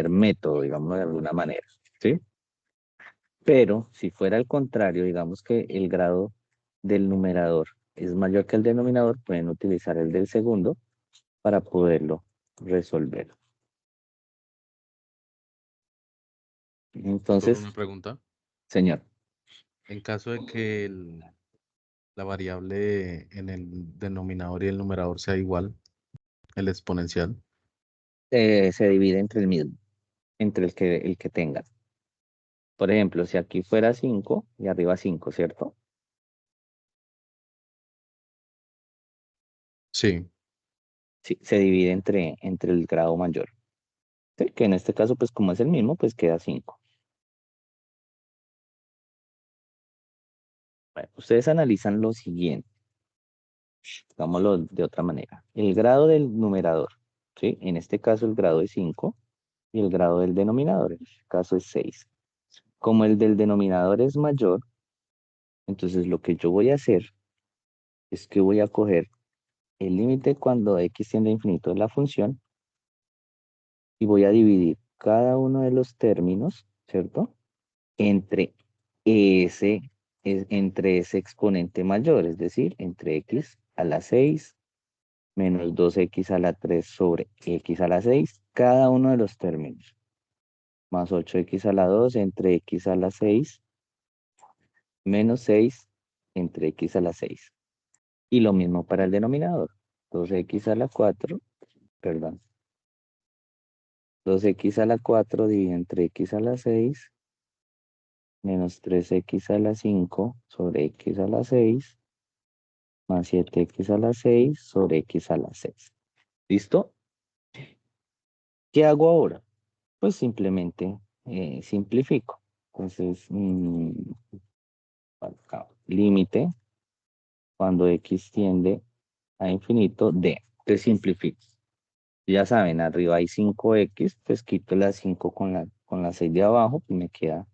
método, digamos de alguna manera, ¿sí? Pero si fuera al contrario, digamos que el grado del numerador es mayor que el denominador, pueden utilizar el del segundo para poderlo resolver. Solo una Entonces, pregunta. señor, En caso de que la variable en el denominador y el numerador sea igual, el exponencial. se divide entre el mismo, entre el que tenga. Por ejemplo, si aquí fuera 5 y arriba 5, ¿cierto? Sí, Sí, se divide entre el grado mayor. ¿Sí? Que en este caso, pues como es el mismo, pues queda 5. Bueno, ustedes analizan lo siguiente, digámoslo de otra manera. El grado del numerador, ¿sí? En este caso el grado es 5 y el grado del denominador, en este caso es 6. Como el del denominador es mayor, entonces lo que yo voy a hacer es que voy a coger el límite cuando x tiende a infinito de la función y voy a dividir cada uno de los términos, ¿cierto? Entre entre ese exponente mayor, es decir, entre x a la 6 menos 2x a la 3 sobre x a la 6, cada uno de los términos, más 8x a la 2 entre x a la 6, menos 6 entre x a la 6. Y lo mismo para el denominador, 2x a la 4, perdón, 2x a la 4 dividido entre x a la 6, menos 3x a la 5 sobre x a la 6, más 7x a la 6 sobre x a la 6. ¿Listo? ¿Qué hago ahora? Pues simplemente simplifico. Entonces, acá, límite cuando x tiende a infinito de. Te simplifico. Ya saben, arriba hay 5x, pues quito la 5 con la 6 de abajo, pues me queda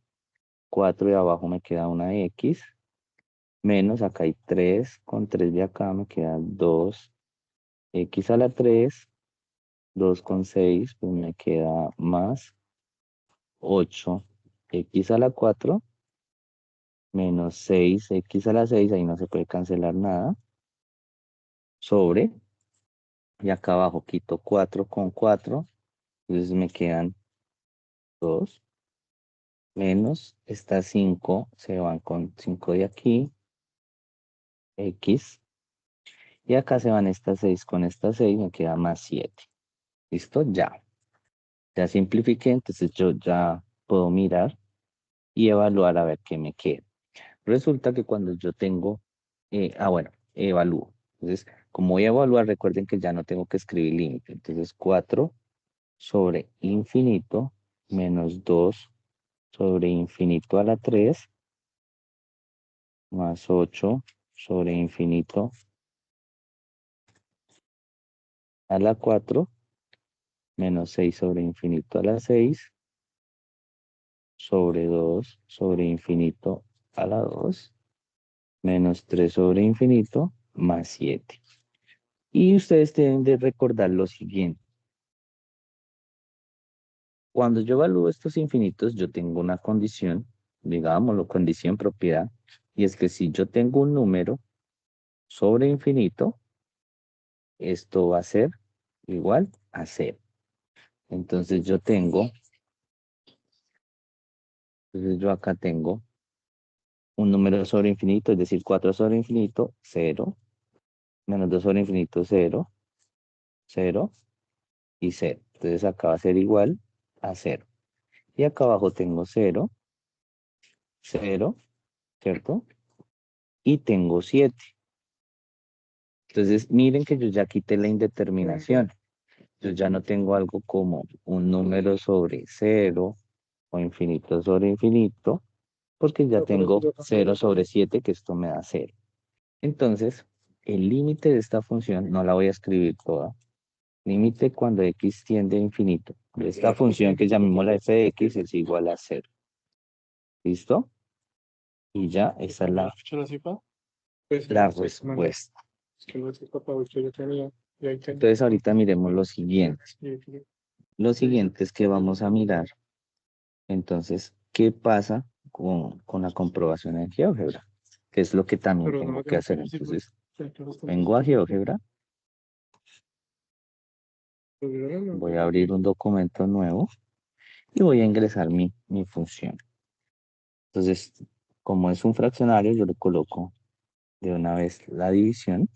4 de abajo, me queda una x, menos acá hay 3, con 3 de acá me queda 2x a la 3, 2 con 6, pues me queda más 8x a la 4, menos 6x a la 6, ahí no se puede cancelar nada, sobre, y acá abajo quito 4 con 4, entonces me quedan 2, menos estas 5, se van con 5 de aquí, x, y acá se van estas 6 con estas 6, me queda más 7. ¿Listo? Ya simplifiqué, entonces yo ya puedo mirar y evaluar a ver qué me queda. Resulta que cuando yo tengo, bueno, evalúo. Entonces, como voy a evaluar, recuerden que ya no tengo que escribir límite. Entonces, 4 sobre infinito menos 2 sobre infinito a la 3 más 8 sobre infinito a la 4 menos 6 sobre infinito a la 6 sobre 2 sobre infinito a la 2 menos 3 sobre infinito más 7. Y ustedes deben de recordar lo siguiente. Cuando yo evalúo estos infinitos, yo tengo una condición, digámoslo, condición propiedad, y es que si yo tengo un número sobre infinito, esto va a ser igual a 0. Entonces yo acá tengo un número sobre infinito, es decir, 4 sobre infinito, 0, menos 2 sobre infinito, 0, 0 y 0. Entonces acá va a ser igual a 0. Y acá abajo tengo 0, 0, ¿cierto? Y tengo 7. Entonces, miren que yo ya quité la indeterminación. Yo ya no tengo algo como un número sobre 0 o infinito sobre infinito, porque ya tengo 0 sobre 7, que esto me da 0. Entonces, el límite de esta función, no la voy a escribir toda, límite cuando x tiende a infinito. De esta función que llamamos la f de x es igual a 0. ¿Listo? Y ya, esa es la respuesta. Entonces ahorita miremos lo siguiente. Lo siguiente es que vamos a mirar, entonces, ¿qué pasa con la comprobación en GeoGebra? Que es lo que también tengo que hacer. Entonces, vengo a GeoGebra, voy a abrir un documento nuevo y voy a ingresar mi función. Entonces, como es un fraccionario, yo le coloco de una vez la división.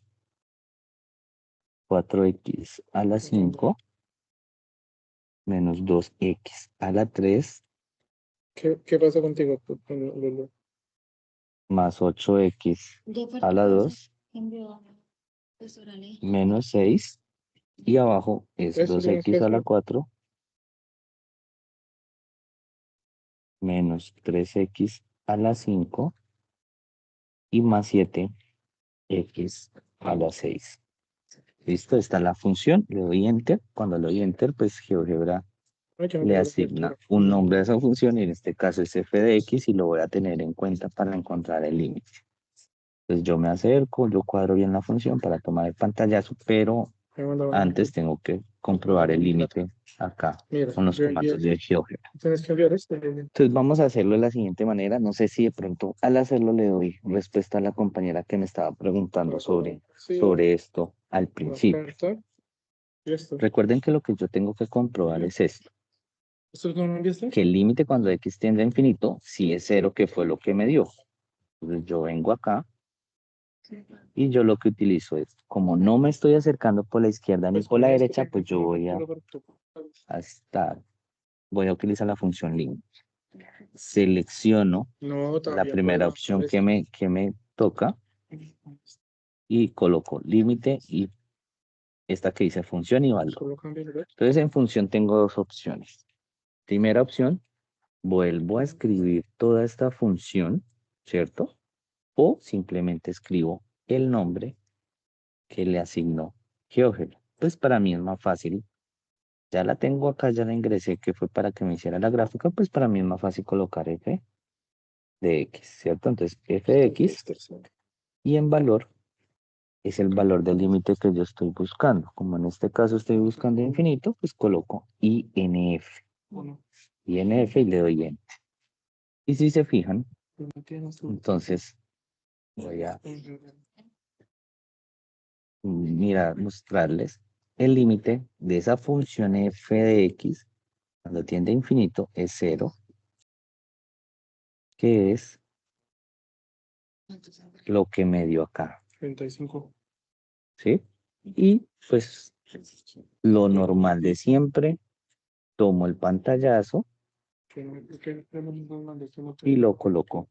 4x a la 5 menos 2x a la 3 ¿Qué pasa contigo, Lulu? más 8x a la 2 menos 6 y abajo es Eso es lo 2x a la que 4 menos 3x a la 5 y más 7x a la 6. Listo, está la función, le doy enter. Cuando le doy enter, pues GeoGebra le asigna un nombre a esa función y en este caso es f de x y lo voy a tener en cuenta para encontrar el límite. Entonces yo me acerco, yo cuadro bien la función para tomar el pantallazo, pero antes tengo que comprobar el límite acá con los comandos de GeoGebra. Tienes que enviar este. Entonces vamos a hacerlo de la siguiente manera. No sé si de pronto al hacerlo le doy respuesta a la compañera que me estaba preguntando sobre esto al principio. Recuerden que lo que yo tengo que comprobar es esto. ¿Esto no lo enviaste? Que el límite cuando x tiende a infinito, sí es 0, que fue lo que me dio. Entonces yo vengo acá y yo lo que utilizo es, como no me estoy acercando por la izquierda ni por la derecha, pues yo voy a utilizar la función límite. Selecciono la primera opción que me toca y coloco límite y esta que dice función y valor. Entonces en función tengo dos opciones. Primera opción, vuelvo a escribir toda esta función, ¿cierto? O simplemente escribo el nombre que le asignó GeoGebra. Pues para mí es más fácil. Ya la tengo acá, ya la ingresé, que fue para que me hiciera la gráfica, pues para mí es más fácil colocar f de x, ¿cierto? Entonces f de x y en valor es el valor del límite que yo estoy buscando. Como en este caso estoy buscando infinito, pues coloco INF. INF y le doy enter. Y si se fijan, Entonces, voy a mirar, mostrarles el límite de esa función f de x cuando tiende a infinito es 0, que es lo que me dio acá, 35. ¿sí? Y pues lo normal de siempre, tomo el pantallazo y lo coloco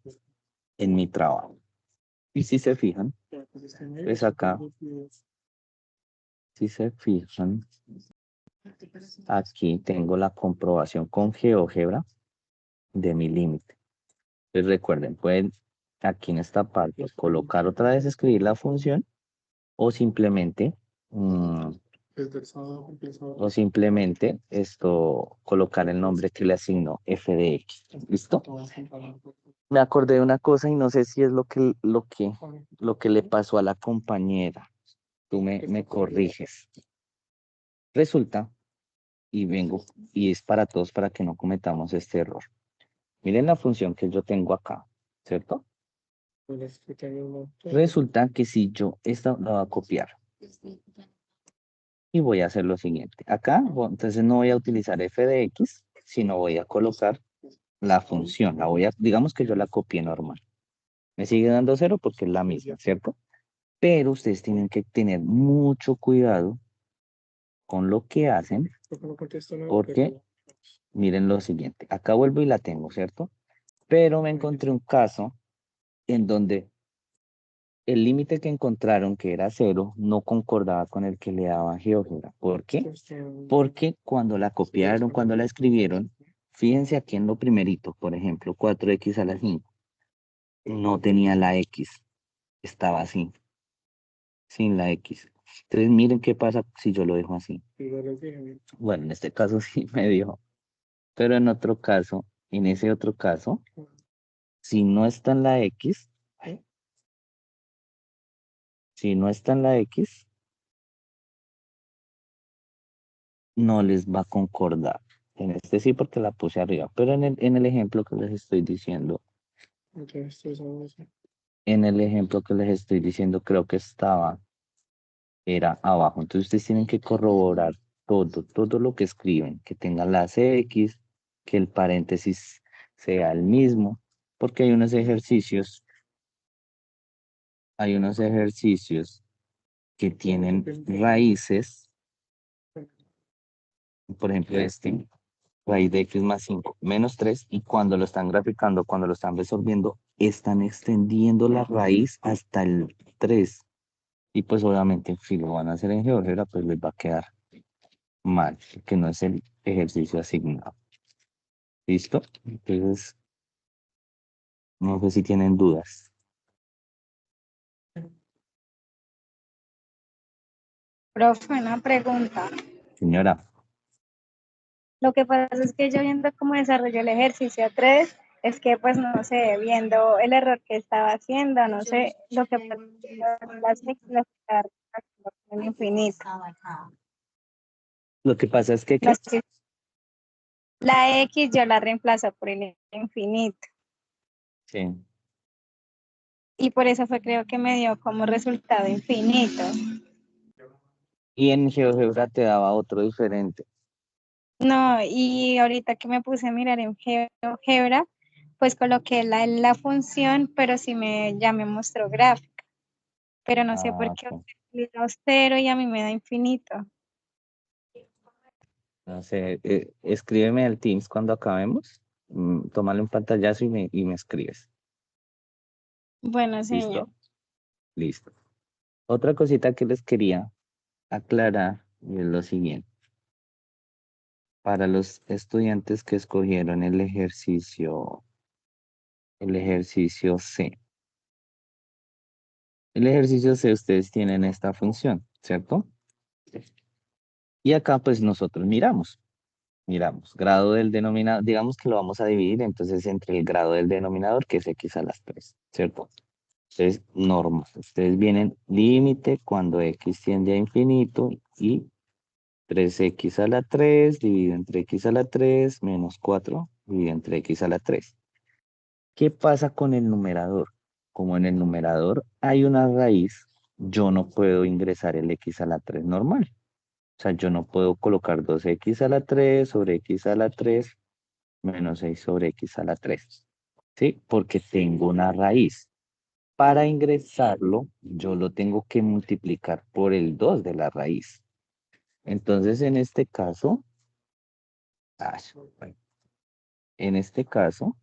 en mi trabajo. Y si se fijan, pues acá, si se fijan, aquí tengo la comprobación con GeoGebra de mi límite. Entonces recuerden, pueden aquí en esta parte colocar otra vez, escribir la función o simplemente, esto, colocar el nombre que le asigno f de x. ¿Listo? Me acordé de una cosa y no sé si es lo que le pasó a la compañera. Tú me corriges. Resulta, y vengo, y es para todos para que no cometamos este error. Miren la función que yo tengo acá, ¿cierto? Resulta que si yo esta la voy a copiar y voy a hacer lo siguiente. Acá, entonces no voy a utilizar f de x, sino voy a colocar la función. Digamos que yo la copié normal. Me sigue dando 0 porque es la misma, ¿cierto? Pero ustedes tienen que tener mucho cuidado con lo que hacen, porque miren lo siguiente. Acá vuelvo y la tengo, ¿cierto? Pero me encontré un caso en donde el límite que encontraron, que era 0, no concordaba con el que le daba GeoGebra. ¿Por qué? Porque cuando la copiaron, cuando la escribieron, fíjense aquí en lo primerito, por ejemplo, 4x a la 5, no tenía la x, estaba así, sin la x. Entonces miren qué pasa si yo lo dejo así. Bueno, en este caso sí me dio, pero en otro caso, en ese otro caso, si no está en la x, si no está en la x, no les va a concordar. En este sí porque la puse arriba, pero en el ejemplo que les estoy diciendo, creo que era abajo. Entonces ustedes tienen que corroborar todo lo que escriben, que tengan las X, que el paréntesis sea el mismo, porque hay unos ejercicios que tienen raíces, por ejemplo raíz de x más 5 menos 3, y cuando lo están graficando, cuando lo están resolviendo, están extendiendo la raíz hasta el 3. Y pues obviamente si lo van a hacer en GeoGebra, pues les va a quedar mal, que no es el ejercicio asignado. ¿Listo? Entonces, no sé si tienen dudas. Profe, una pregunta. Señora, Lo que pasa es que yo viendo cómo desarrolló el ejercicio 3, es que pues no sé, viendo el error que estaba haciendo, no sé, lo que pasa es que las X las estaba reemplazando por el infinito. lo que pasa es que, ¿qué? Las que- La X yo la reemplazo por el infinito. Sí. Y por eso fue creo que me dio como resultado infinito. Y en GeoGebra te daba otro diferente. No, y ahorita que me puse a mirar en GeoGebra, pues coloqué la función, pero sí ya me mostró gráfica. Pero no sé por Ah, qué ok. le da 0 y a mí me da infinito. No sé, escríbeme al Teams cuando acabemos. Tómale un pantallazo y me escribes. Bueno, señor. ¿Listo? Listo. Otra cosita que les quería aclarar es lo siguiente. Para los estudiantes que escogieron el ejercicio C. El ejercicio C, ustedes tienen esta función, ¿cierto? Y acá pues nosotros miramos, grado del denominador, digamos que lo vamos a dividir entonces entre el grado del denominador, que es x a las 3, ¿cierto? Entonces, normal, ustedes vienen límite cuando x tiende a infinito y 3x a la 3 dividido entre x a la 3 menos 4 dividido entre x a la 3. ¿Qué pasa con el numerador? Como en el numerador hay una raíz, yo no puedo ingresar el x a la 3 normal. O sea, yo no puedo colocar 2x a la 3 sobre x a la 3 menos 6 sobre x a la 3. ¿Sí? Porque tengo una raíz. Para ingresarlo, yo lo tengo que multiplicar por el 2 de la raíz. Entonces, en este caso, bueno, en este caso,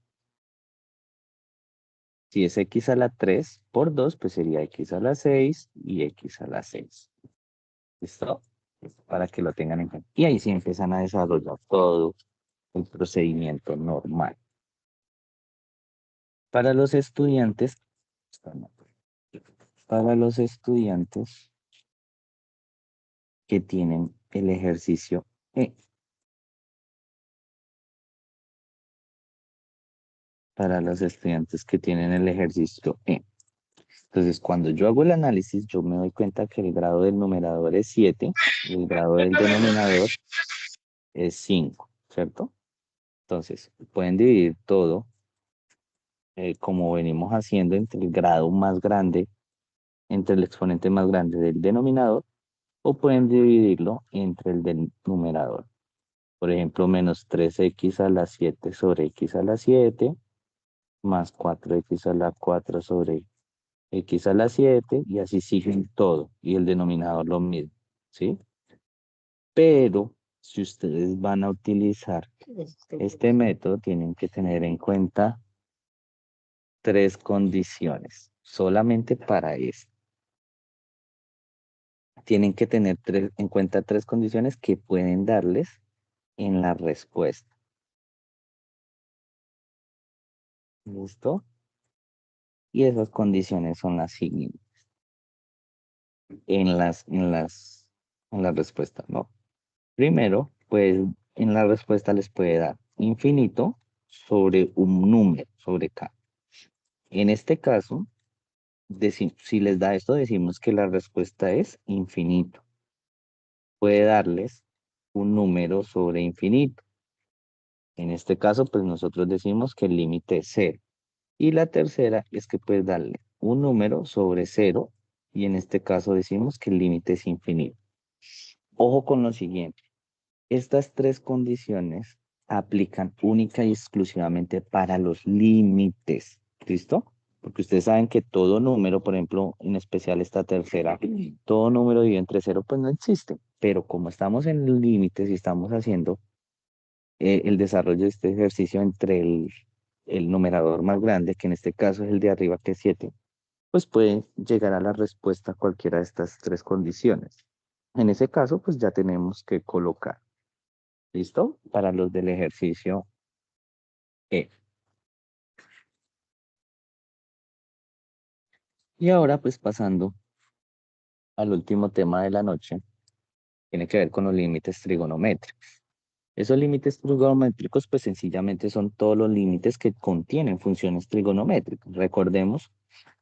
si es x a la 3 por 2, pues sería x a la 6 y x a la 6. ¿Listo? Para que lo tengan en cuenta. Y ahí sí empiezan a desarrollar todo el procedimiento normal. Para los estudiantes, para los estudiantes que tienen el ejercicio E, para los estudiantes que tienen el ejercicio E. Entonces, cuando yo hago el análisis, yo me doy cuenta que el grado del numerador es 7 y el grado del denominador es 5, ¿cierto? Entonces, pueden dividir todo como venimos haciendo entre el grado más grande, entre el exponente más grande del denominador, o pueden dividirlo entre el del numerador. Por ejemplo, menos 3x a la 7 sobre x a la 7, más 4x a la 4 sobre x a la 7, y así siguen todo, y el denominador lo mismo, ¿sí? Pero si ustedes van a utilizar este método, tienen que tener en cuenta 3 condiciones, solamente para esto. Tienen que tener en cuenta 3 condiciones que pueden darles en la respuesta. ¿Listo? Y esas condiciones son las siguientes. En las respuestas, ¿no? Primero, pues en la respuesta les puede dar infinito sobre un número, sobre k. En este caso, si les da esto, decimos que la respuesta es infinito. Puede darles un número sobre infinito. En este caso, pues nosotros decimos que el límite es 0. Y la tercera es que puedes darle un número sobre 0 y en este caso decimos que el límite es infinito. Ojo con lo siguiente. Estas 3 condiciones aplican única y exclusivamente para los límites. ¿Listo? Porque ustedes saben que todo número, por ejemplo, en especial esta tercera, todo número dividido entre 0 pues no existe. Pero como estamos en límites y estamos haciendo el desarrollo de este ejercicio entre el numerador más grande, que en este caso es el de arriba, que es 7, pues puede llegar a la respuesta a cualquiera de estas 3 condiciones. En ese caso, pues ya tenemos que colocar. ¿Listo? Para los del ejercicio E. Y ahora, pues pasando al último tema de la noche, tiene que ver con los límites trigonométricos. Esos límites trigonométricos, pues sencillamente son todos los límites que contienen funciones trigonométricas. Recordemos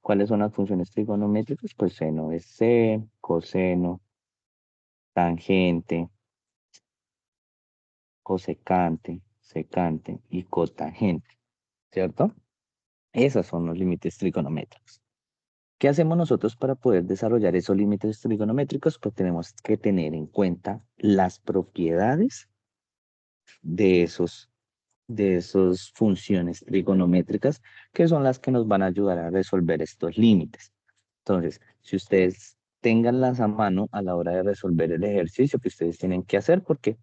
cuáles son las funciones trigonométricas, pues seno es C, coseno, tangente, cosecante, secante y cotangente, ¿cierto? Esos son los límites trigonométricos. ¿Qué hacemos nosotros para poder desarrollar esos límites trigonométricos? Pues tenemos que tener en cuenta las propiedades de esas funciones trigonométricas, que son las que nos van a ayudar a resolver estos límites. Entonces, si ustedes tenganlas a mano a la hora de resolver el ejercicio que ustedes tienen que hacer, porque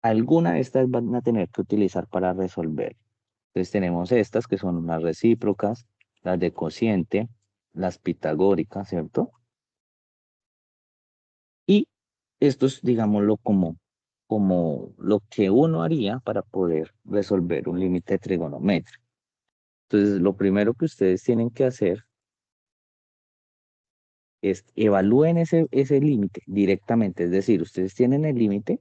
alguna de estas van a tener que utilizar para resolver. Entonces tenemos estas que son las recíprocas, las de cociente, las pitagóricas, ¿cierto? Y esto es, digámoslo, como lo que uno haría para poder resolver un límite trigonométrico. Entonces, lo primero que ustedes tienen que hacer es evalúen ese límite directamente. Es decir, ustedes tienen el límite,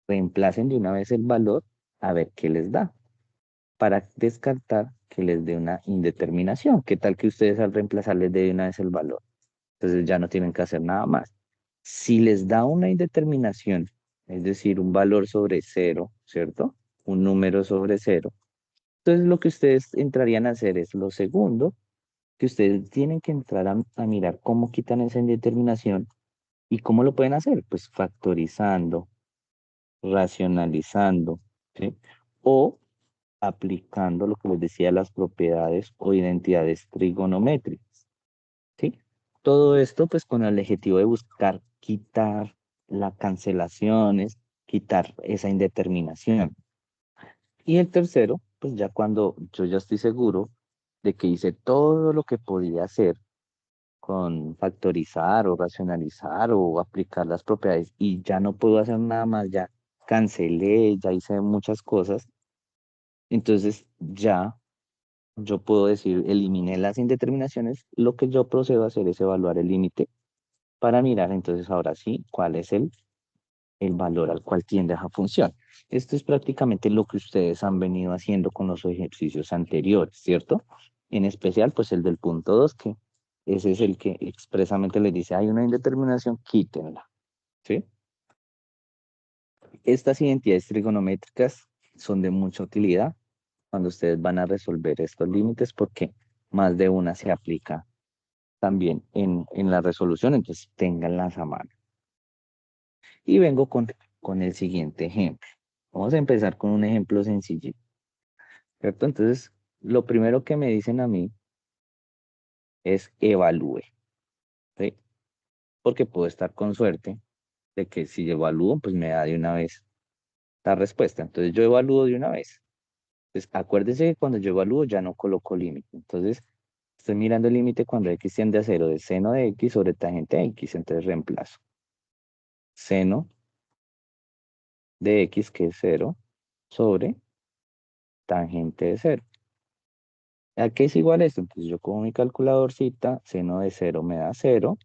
reemplacen de una vez el valor a ver qué les da, para descartar que les dé una indeterminación. ¿Qué tal que ustedes al reemplazar les dé de una vez el valor? Entonces ya no tienen que hacer nada más. Si les da una indeterminación, es decir, un valor sobre 0, ¿cierto? Un número sobre 0, Entonces lo que ustedes entrarían a hacer es lo segundo, que ustedes tienen que entrar a mirar cómo quitan esa indeterminación y cómo lo pueden hacer, pues factorizando, racionalizando, ¿sí? O aplicando lo que les decía, las propiedades o identidades trigonométricas, ¿sí? Todo esto pues con el objetivo de buscar quitar las cancelaciones, quitar esa indeterminación. Y el tercero, pues ya cuando yo ya estoy seguro de que hice todo lo que podía hacer con factorizar o racionalizar o aplicar las propiedades y ya no puedo hacer nada más, ya cancelé, ya hice muchas cosas, entonces ya yo puedo decir, eliminé las indeterminaciones, lo que yo procedo a hacer es evaluar el límite para mirar entonces ahora sí cuál es el valor al cual tiende esa función. Esto es prácticamente lo que ustedes han venido haciendo con los ejercicios anteriores, ¿cierto? En especial, pues el del punto 2, que ese es el que expresamente les dice, hay una indeterminación, quítenla, ¿sí? Estas identidades trigonométricas son de mucha utilidad cuando ustedes van a resolver estos límites porque más de una se aplica también en la resolución, entonces ténganlas a mano. Y vengo con el siguiente ejemplo. Vamos a empezar con un ejemplo sencillito, ¿cierto? Entonces, lo primero que me dicen a mí es evalúe, ¿sí? Porque puedo estar con suerte de que si yo evalúo, pues me da de una vez la respuesta. Entonces, yo evalúo de una vez. Entonces, acuérdense que cuando yo evalúo ya no coloco límite. Entonces, estoy mirando el límite cuando x tiende a 0 de seno de x sobre tangente de x. Entonces, reemplazo seno de x, que es 0, sobre tangente de 0. ¿A qué es igual esto? Entonces yo con mi calculadorcita, seno de 0 me da 0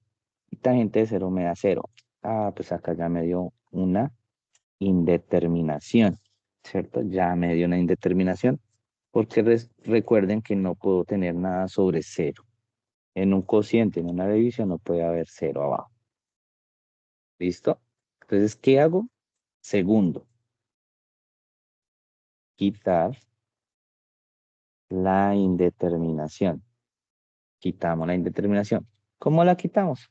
y tangente de 0 me da 0. Ah, pues acá ya me dio una indeterminación, ¿cierto? Ya me dio una indeterminación porque recuerden que no puedo tener nada sobre 0. En un cociente, en una división, no puede haber 0 abajo. ¿Listo? Entonces, ¿qué hago? Segundo, quitar la indeterminación. Quitamos la indeterminación. ¿Cómo la quitamos?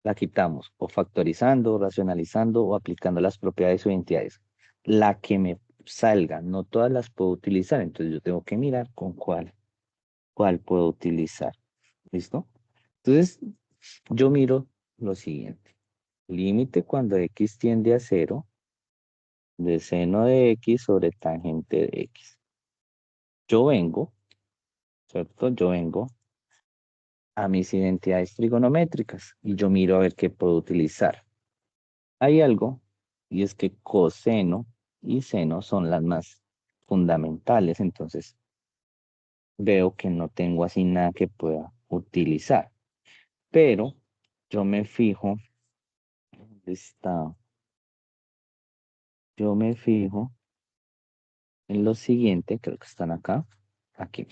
La quitamos o factorizando, racionalizando o aplicando las propiedades o identidades. La que me salga, no todas las puedo utilizar, entonces yo tengo que mirar con cuál puedo utilizar. ¿Listo? Entonces, yo miro lo siguiente. Límite cuando x tiende a 0 de seno de x sobre tangente de x. Yo vengo, ¿cierto? Yo vengo a mis identidades trigonométricas y yo miro a ver qué puedo utilizar. Hay algo, y es que coseno y seno son las más fundamentales, entonces veo que no tengo así nada que pueda utilizar. Pero yo me fijo, ¿dónde está? Yo me fijo en lo siguiente, creo que están acá, aquí.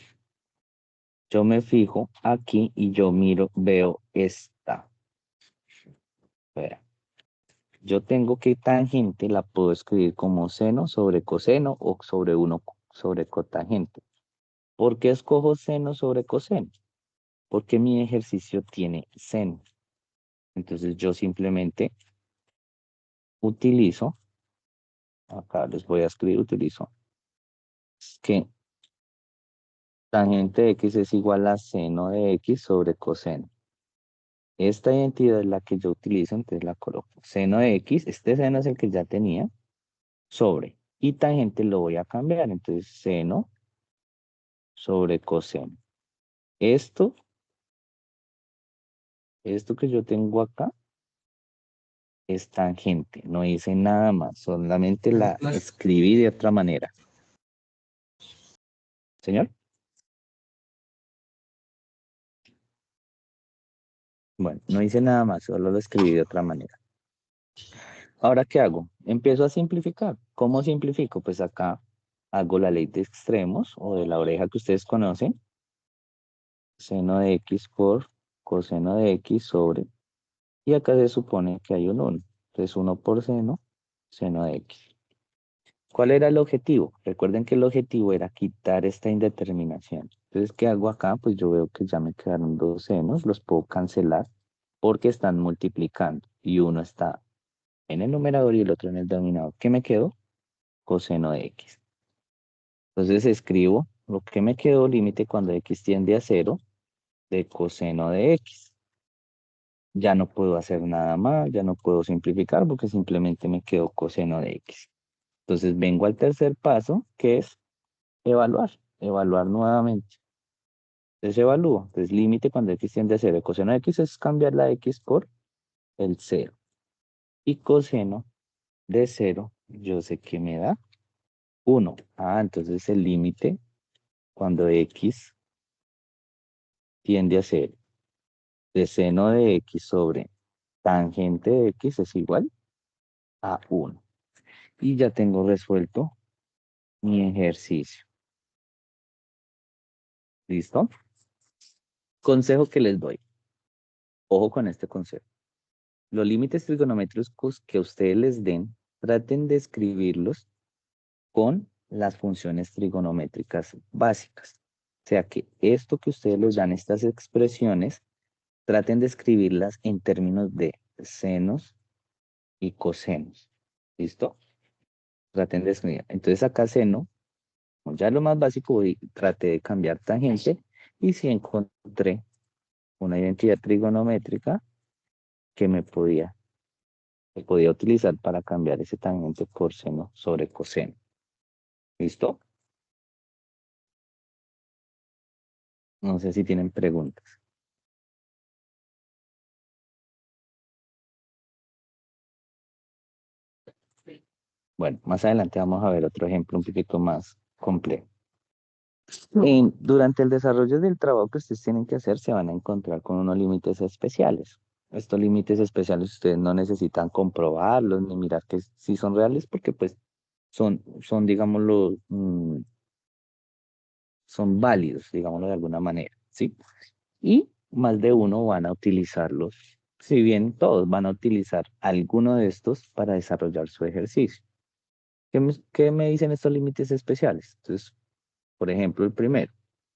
Yo me fijo aquí y yo miro, veo esta. Espera. Yo tengo que tangente la puedo escribir como seno sobre coseno o sobre 1 sobre cotangente. ¿Por qué escojo seno sobre coseno? Porque mi ejercicio tiene seno. Entonces yo simplemente utilizo, acá les voy a escribir, utilizo, que tangente de x es igual a seno de x sobre coseno. Esta identidad es la que yo utilizo, entonces la coloco. Seno de x, este seno es el que ya tenía, sobre. Y tangente lo voy a cambiar, entonces seno sobre coseno. Esto que yo tengo acá es tangente, no hice nada más, solamente la escribí de otra manera. ¿Señor? Bueno, no hice nada más, solo lo escribí de otra manera. Ahora, ¿qué hago? Empiezo a simplificar. ¿Cómo simplifico? Pues acá hago la ley de extremos o de la oreja que ustedes conocen. Seno de x por coseno de x sobre. Y acá se supone que hay un 1. Entonces 1 por seno, seno de x. ¿Cuál era el objetivo? Recuerden que el objetivo era quitar esta indeterminación. Entonces, ¿qué hago acá? Pues yo veo que ya me quedaron dos senos, los puedo cancelar porque están multiplicando y uno está en el numerador y el otro en el denominador. ¿Qué me quedó? Coseno de x. Entonces escribo lo que me quedó, límite cuando x tiende a 0 de coseno de x. Ya no puedo hacer nada más, ya no puedo simplificar porque simplemente me quedó coseno de x. Entonces vengo al tercer paso, que es evaluar nuevamente. Entonces evalúo. Entonces límite cuando x tiende a 0 de coseno de x es cambiar la x por el 0. Y coseno de 0, yo sé que me da 1. Entonces el límite cuando x tiende a 0 de seno de x sobre tangente de x es igual a 1. Y ya tengo resuelto mi ejercicio. ¿Listo? Consejo que les doy. Ojo con este consejo. Los límites trigonométricos que ustedes les den, traten de escribirlos con las funciones trigonométricas básicas. O sea que esto que ustedes les dan, estas expresiones, traten de escribirlas en términos de senos y cosenos. ¿Listo? Traten de escribir. Entonces acá seno, ya lo más básico, traté de cambiar tangente y si encontré una identidad trigonométrica que podía utilizar para cambiar ese tangente por seno sobre coseno. ¿Listo? No sé si tienen preguntas. Bueno, más adelante vamos a ver otro ejemplo un poquito más complejo. Durante el desarrollo del trabajo que ustedes tienen que hacer, se van a encontrar con unos límites especiales. Estos límites especiales ustedes no necesitan comprobarlos ni mirar que si son reales porque pues digámoslo, son válidos, digámoslo de alguna manera, ¿sí? Y más de uno van a utilizarlos, si bien todos van a utilizar alguno de estos para desarrollar su ejercicio. ¿Qué me dicen estos límites especiales? Entonces, por ejemplo, el primero,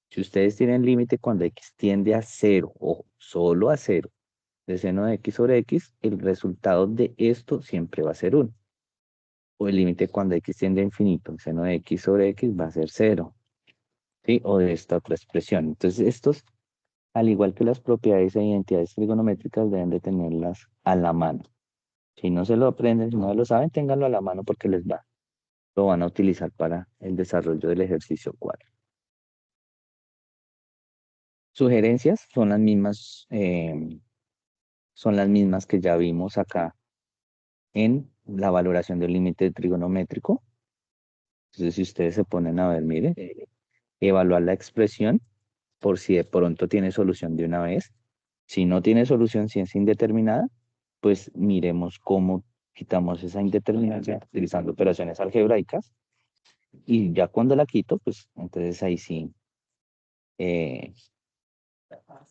si ustedes tienen límite cuando x tiende a 0 o solo a 0 de seno de x sobre x, el resultado de esto siempre va a ser 1. O el límite cuando x tiende a infinito, el seno de x sobre x va a ser 0. ¿Sí? O de esta otra expresión. Entonces, estos, al igual que las propiedades e identidades trigonométricas, deben de tenerlas a la mano. Si no se lo aprenden, si no lo saben, ténganlo a la mano porque lo van a utilizar para el desarrollo del ejercicio 4. Sugerencias son las mismas que ya vimos acá en la valoración del límite trigonométrico. Entonces, si ustedes se ponen a ver, mire, evaluar la expresión por si de pronto tiene solución de una vez. Si no tiene solución, si es indeterminada, pues miremos cómo quitamos esa indeterminación utilizando operaciones algebraicas. Y ya cuando la quito, pues entonces ahí sí eh,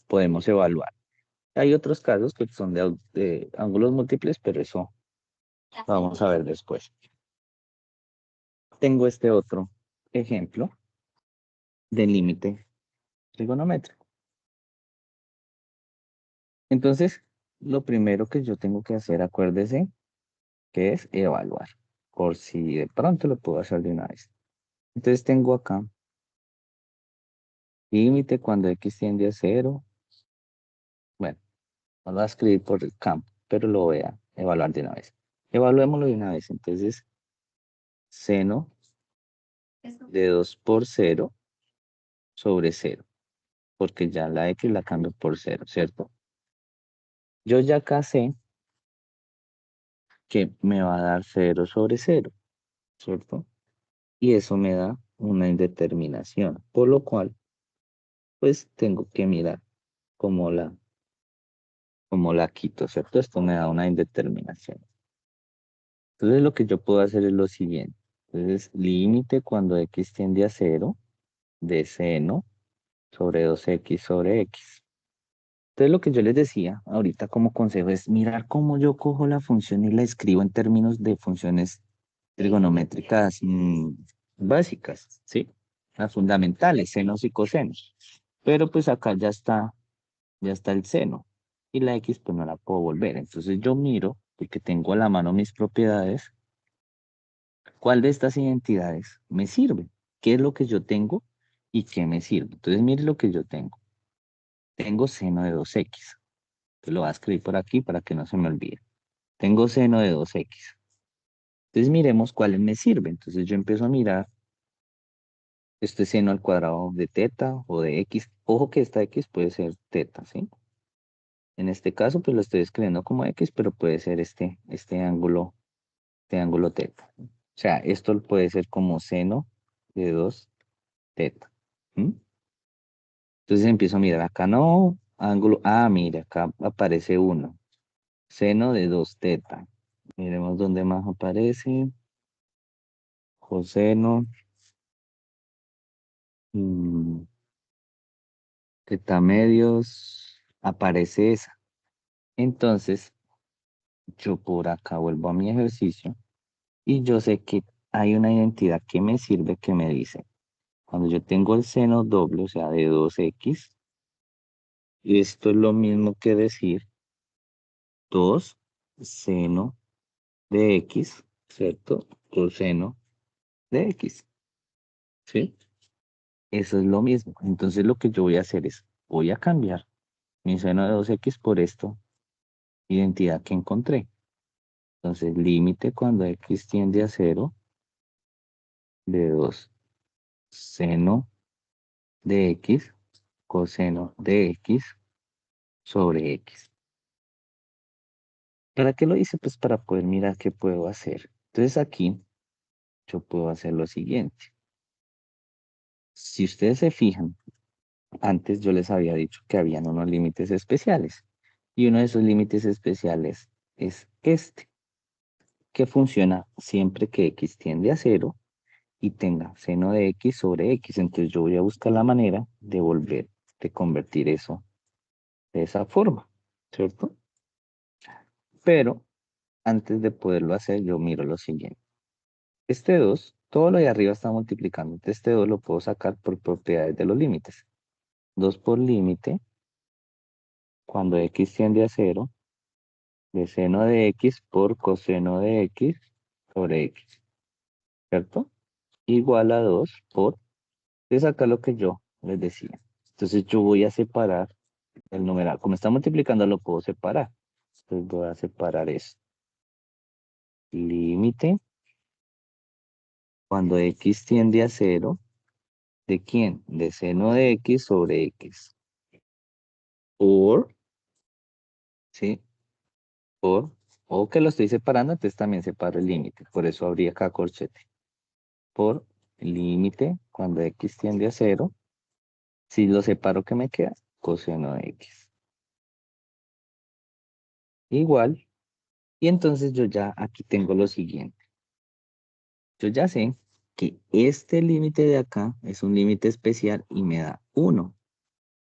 podemos evaluar. Hay otros casos que son de ángulos múltiples, pero eso vamos a ver después. Tengo este otro ejemplo de límite trigonométrico. Entonces, lo primero que yo tengo que hacer, acuérdese, que es evaluar, por si de pronto lo puedo hacer de una vez. Entonces tengo acá límite cuando x tiende a 0. Bueno, no lo voy a escribir por el campo, pero lo voy a evaluar de una vez. Evaluémoslo de una vez. Entonces, seno de 2 por 0 sobre 0, porque ya la x la cambio por 0, ¿cierto? Yo ya acá sé que me va a dar 0 sobre 0, ¿cierto? Y eso me da una indeterminación, por lo cual, pues tengo que mirar cómo la quito, ¿cierto? Esto me da una indeterminación. Entonces lo que yo puedo hacer es lo siguiente. Entonces, límite cuando x tiende a 0 de seno sobre 2x sobre x. Entonces lo que yo les decía ahorita como consejo es mirar cómo yo cojo la función y la escribo en términos de funciones trigonométricas básicas, ¿sí? Las fundamentales, senos y cosenos. Pero pues acá ya está el seno. Y la X pues no la puedo volver. Entonces yo miro, porque tengo a la mano mis propiedades, ¿cuál de estas identidades me sirve? ¿Qué es lo que yo tengo y qué me sirve? Entonces mire lo que yo tengo. Tengo seno de 2x. Entonces lo voy a escribir por aquí para que no se me olvide. Tengo seno de 2x. Entonces miremos cuáles me sirven. Entonces yo empiezo a mirar este seno al cuadrado de teta o de x. Ojo que esta x puede ser teta, ¿sí? En este caso, pues lo estoy escribiendo como x, pero puede ser este ángulo teta. O sea, esto puede ser como seno de 2 teta. ¿Mm? Entonces empiezo a mirar acá, no, ángulo, mira, acá aparece uno. Seno de 2 teta. Miremos dónde más aparece. Coseno. mm, Teta medios. Aparece esa. Entonces, yo por acá vuelvo a mi ejercicio y yo sé que hay una identidad que me sirve que me dice, cuando yo tengo el seno doble, o sea, de 2x, esto es lo mismo que decir 2 seno de x, ¿cierto? Coseno de x, ¿sí? Eso es lo mismo. Entonces lo que yo voy a hacer es, voy a cambiar mi seno de 2x por esto, identidad que encontré. Entonces, límite cuando x tiende a 0 de 2 seno de x coseno de x sobre x. ¿Para qué lo hice? Pues para poder mirar qué puedo hacer. Entonces aquí yo puedo hacer lo siguiente. Si ustedes se fijan, antes yo les había dicho que habían unos límites especiales. Y uno de esos límites especiales es este, que funciona siempre que x tiende a 0 y tenga seno de x sobre x. Entonces yo voy a buscar la manera de de convertir eso de esa forma, ¿cierto? Pero antes de poderlo hacer, yo miro lo siguiente. Este 2, todo lo de arriba está multiplicando. Entonces este 2 lo puedo sacar por propiedades de los límites. 2 por límite, cuando x tiende a 0, de seno de x por coseno de x sobre x, ¿cierto? Igual a 2 por, es acá lo que yo les decía. Entonces yo voy a separar el numeral. Como está multiplicando, lo puedo separar. Entonces voy a separar esto. Límite, cuando x tiende a 0, ¿de quién? De seno de x sobre x. Por, ¿sí? O que lo estoy separando, entonces también separo el límite. Por eso habría acá corchete. Por límite, cuando x tiende a 0, si lo separo, ¿qué me queda? Coseno de x. Igual. Y entonces yo ya aquí tengo lo siguiente. Yo ya sé que este límite de acá es un límite especial y me da 1.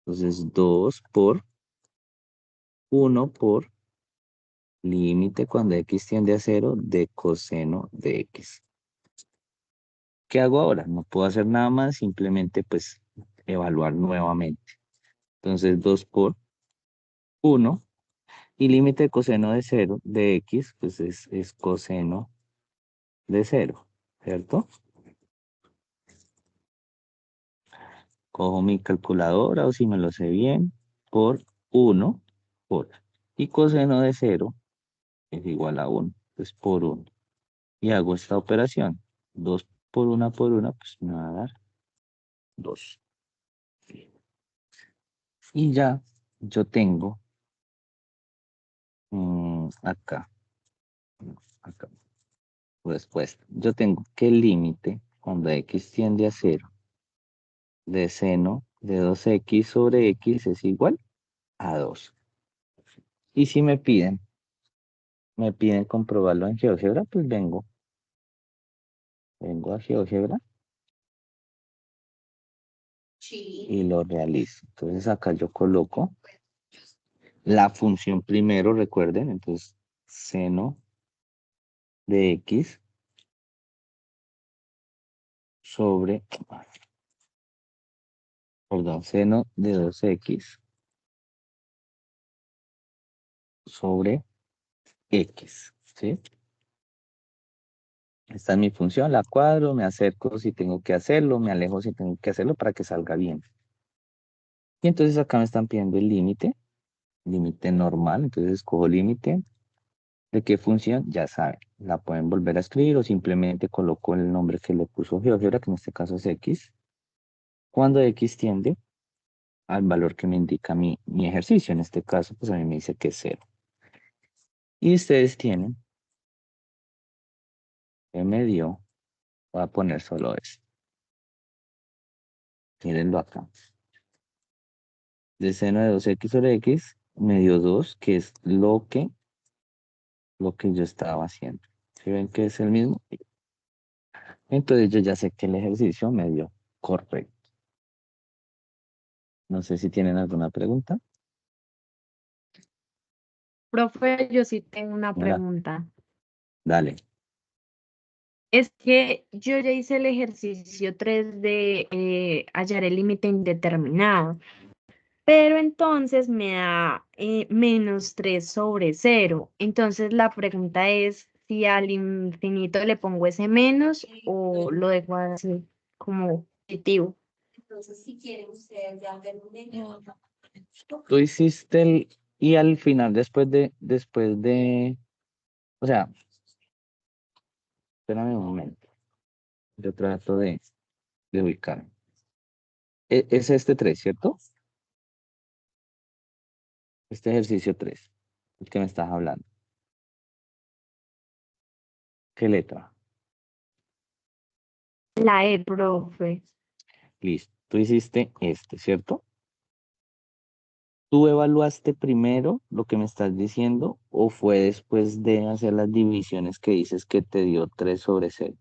Entonces 2 por 1 por límite cuando x tiende a 0 de coseno de x. ¿Qué hago ahora? No puedo hacer nada más, simplemente pues evaluar nuevamente. Entonces 2 por 1 y límite de coseno de 0 de x pues es coseno de 0, ¿cierto? Cojo mi calculadora o si me lo sé bien, por 1 por. Y coseno de 0 es igual a 1, pues por 1. Y hago esta operación. 2 por 1, pues me va a dar 2. Y ya yo tengo acá, acá, respuesta. Yo tengo que el límite, cuando x tiende a 0, de seno de 2x sobre x es igual a 2. Y si me piden comprobarlo en GeoGebra, pues vengo a GeoGebra y lo realizo. Entonces acá yo coloco la función primero, recuerden, entonces seno de x sobre, perdón, seno de 2x sobre x, ¿sí? Esta es mi función, la cuadro, me acerco si tengo que hacerlo, me alejo si tengo que hacerlo para que salga bien. Y entonces acá me están pidiendo el límite normal, entonces escojo límite. ¿De qué función? Ya saben, la pueden volver a escribir o simplemente coloco el nombre que le puso GeoGebra, que en este caso es x, cuando x tiende al valor que me indica mi ejercicio. En este caso, pues a mí me dice que es 0. Y ustedes tienen que me dio, voy a poner solo eso. Mírenlo acá. De seno de 2x sobre x me dio 2, que es lo que yo estaba haciendo. ¿Sí ven que es el mismo? Entonces yo ya sé que el ejercicio me dio correcto. No sé si tienen alguna pregunta. Profe, yo sí tengo una Hola, pregunta. dale. Es que yo ya hice el ejercicio 3 de hallar el límite indeterminado, pero entonces me da -3/0. Entonces la pregunta es si al infinito le pongo ese menos o lo dejo así como positivo. Entonces, si quieren ustedes ya ver un ejemplo. Tú hiciste y al final, o sea, espérame un momento. Yo trato de ubicarme. Es este 3, ¿cierto? Este ejercicio 3, el que me estás hablando. ¿Qué letra? La E, profe. Listo. Tú hiciste este, ¿cierto? ¿Tú evaluaste primero lo que me estás diciendo o fue después de hacer las divisiones que dices que te dio 3/0?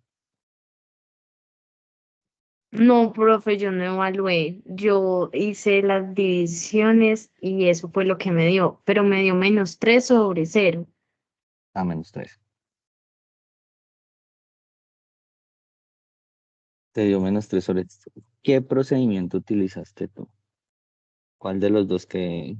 No, profe, yo no evalué. Yo hice las divisiones y eso fue lo que me dio, pero me dio -3/0. A -3. Te dio -3/. ¿Qué procedimiento utilizaste tú? ¿Cuál de los dos El,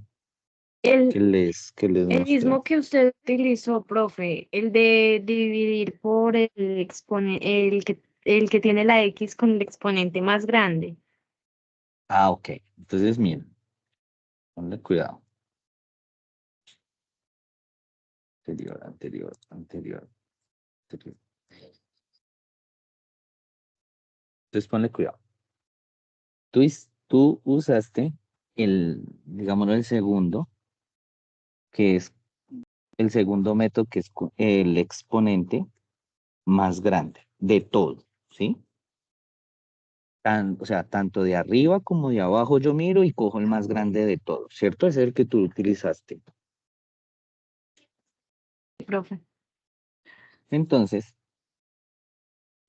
que les el mostré? mismo que usted utilizó, profe, el de dividir por el exponente, el que tiene la X con el exponente más grande. Ah, ok. Entonces, mira, ponle cuidado. Anterior, anterior, anterior, anterior. Entonces, ponle cuidado. Tú usaste digámoslo, el segundo, que es el segundo método, que es el exponente más grande de todo, ¿sí? O sea, tanto de arriba como de abajo yo miro y cojo el más grande de todos, ¿cierto? Ese es el que tú utilizaste. Profe. Entonces,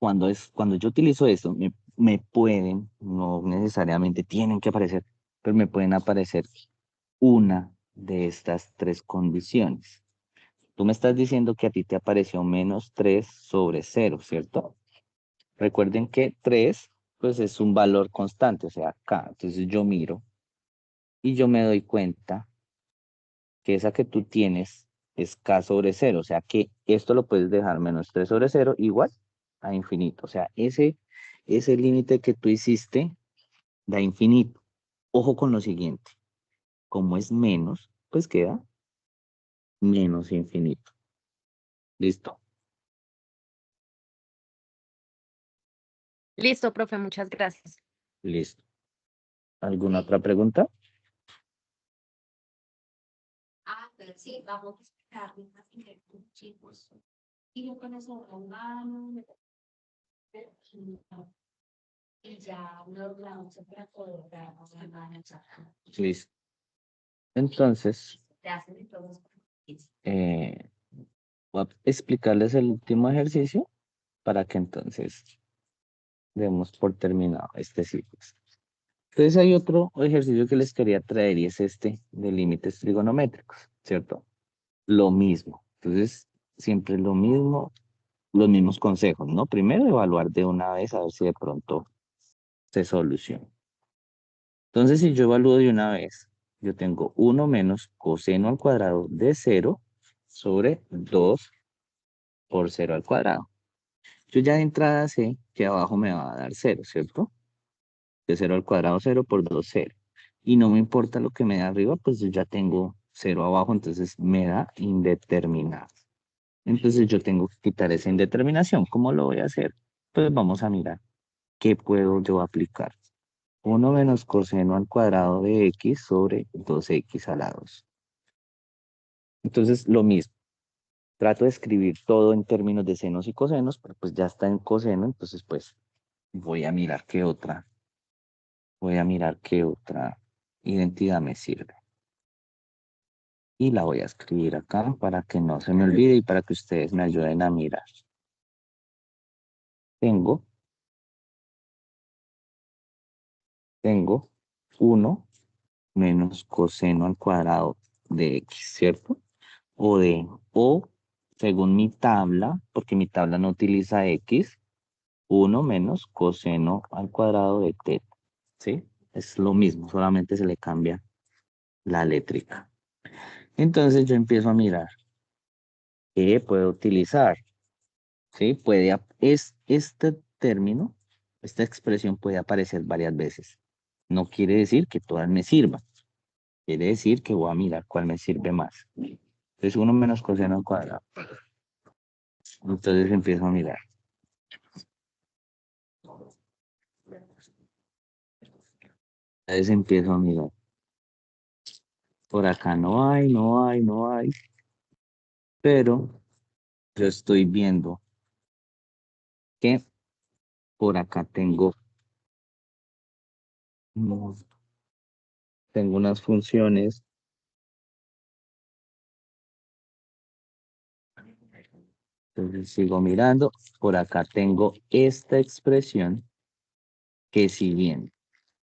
cuando yo utilizo eso, me pueden, no necesariamente tienen que aparecer, pero me pueden aparecer una de estas tres condiciones. Tú me estás diciendo que a ti te apareció -3/0, ¿cierto? Recuerden que 3, pues es un valor constante, o sea, acá. Entonces yo miro y yo me doy cuenta que esa que tú tienes es k/0, o sea que esto lo puedes dejar -3/0 igual a infinito. O sea, ese límite que tú hiciste da infinito. Ojo con lo siguiente, como es menos, pues queda menos infinito. ¿Listo? Listo, profe, muchas gracias. Listo. ¿Alguna otra pregunta? Ah, pero sí, vamos a explicarle más directo, chicos. Y yo con eso mano, y ya lo hablamos para poder darnos la mano. Listo. Entonces, Te hacen todos. eh, voy a explicarles el último ejercicio para que entonces demos por terminado este ciclo. Entonces hay otro ejercicio que les quería traer y es este de límites trigonométricos, ¿cierto? Lo mismo. Entonces, siempre lo mismo. los mismos consejos, ¿no? Primero evaluar de una vez a ver si de pronto se soluciona. Entonces, si yo evalúo de una vez, yo tengo 1 menos coseno al cuadrado de 0 sobre 2 por 0 al cuadrado. Yo ya de entrada sé que abajo me va a dar 0, ¿cierto? De 0 al cuadrado, 0 por 2, 0. Y no me importa lo que me da arriba, pues yo ya tengo 0 abajo, entonces me da indeterminado. Entonces yo tengo que quitar esa indeterminación. ¿Cómo lo voy a hacer? Pues vamos a mirar qué puedo yo aplicar. 1 menos coseno al cuadrado de x sobre 2x a la 2. Entonces lo mismo. Trato de escribir todo en términos de senos y cosenos, pero pues ya está en coseno, entonces pues voy a mirar qué otra identidad me sirve. Y la voy a escribir acá para que no se me olvide y para que ustedes me ayuden a mirar. Tengo 1 menos coseno al cuadrado de x, ¿cierto? O según mi tabla, porque mi tabla no utiliza x, 1 menos coseno al cuadrado de teta, ¿sí? Es lo mismo, solamente se le cambia la létrica. Entonces yo empiezo a mirar qué puedo utilizar, ¿sí? Este término, esta expresión puede aparecer varias veces. No quiere decir que todas me sirvan. Quiere decir que voy a mirar cuál me sirve más. Entonces 1 menos coseno al cuadrado. Entonces empiezo a mirar. Entonces empiezo a mirar. Por acá no hay. Pero yo estoy viendo que por acá tengo unas funciones. Entonces sigo mirando. Por acá tengo esta expresión que si bien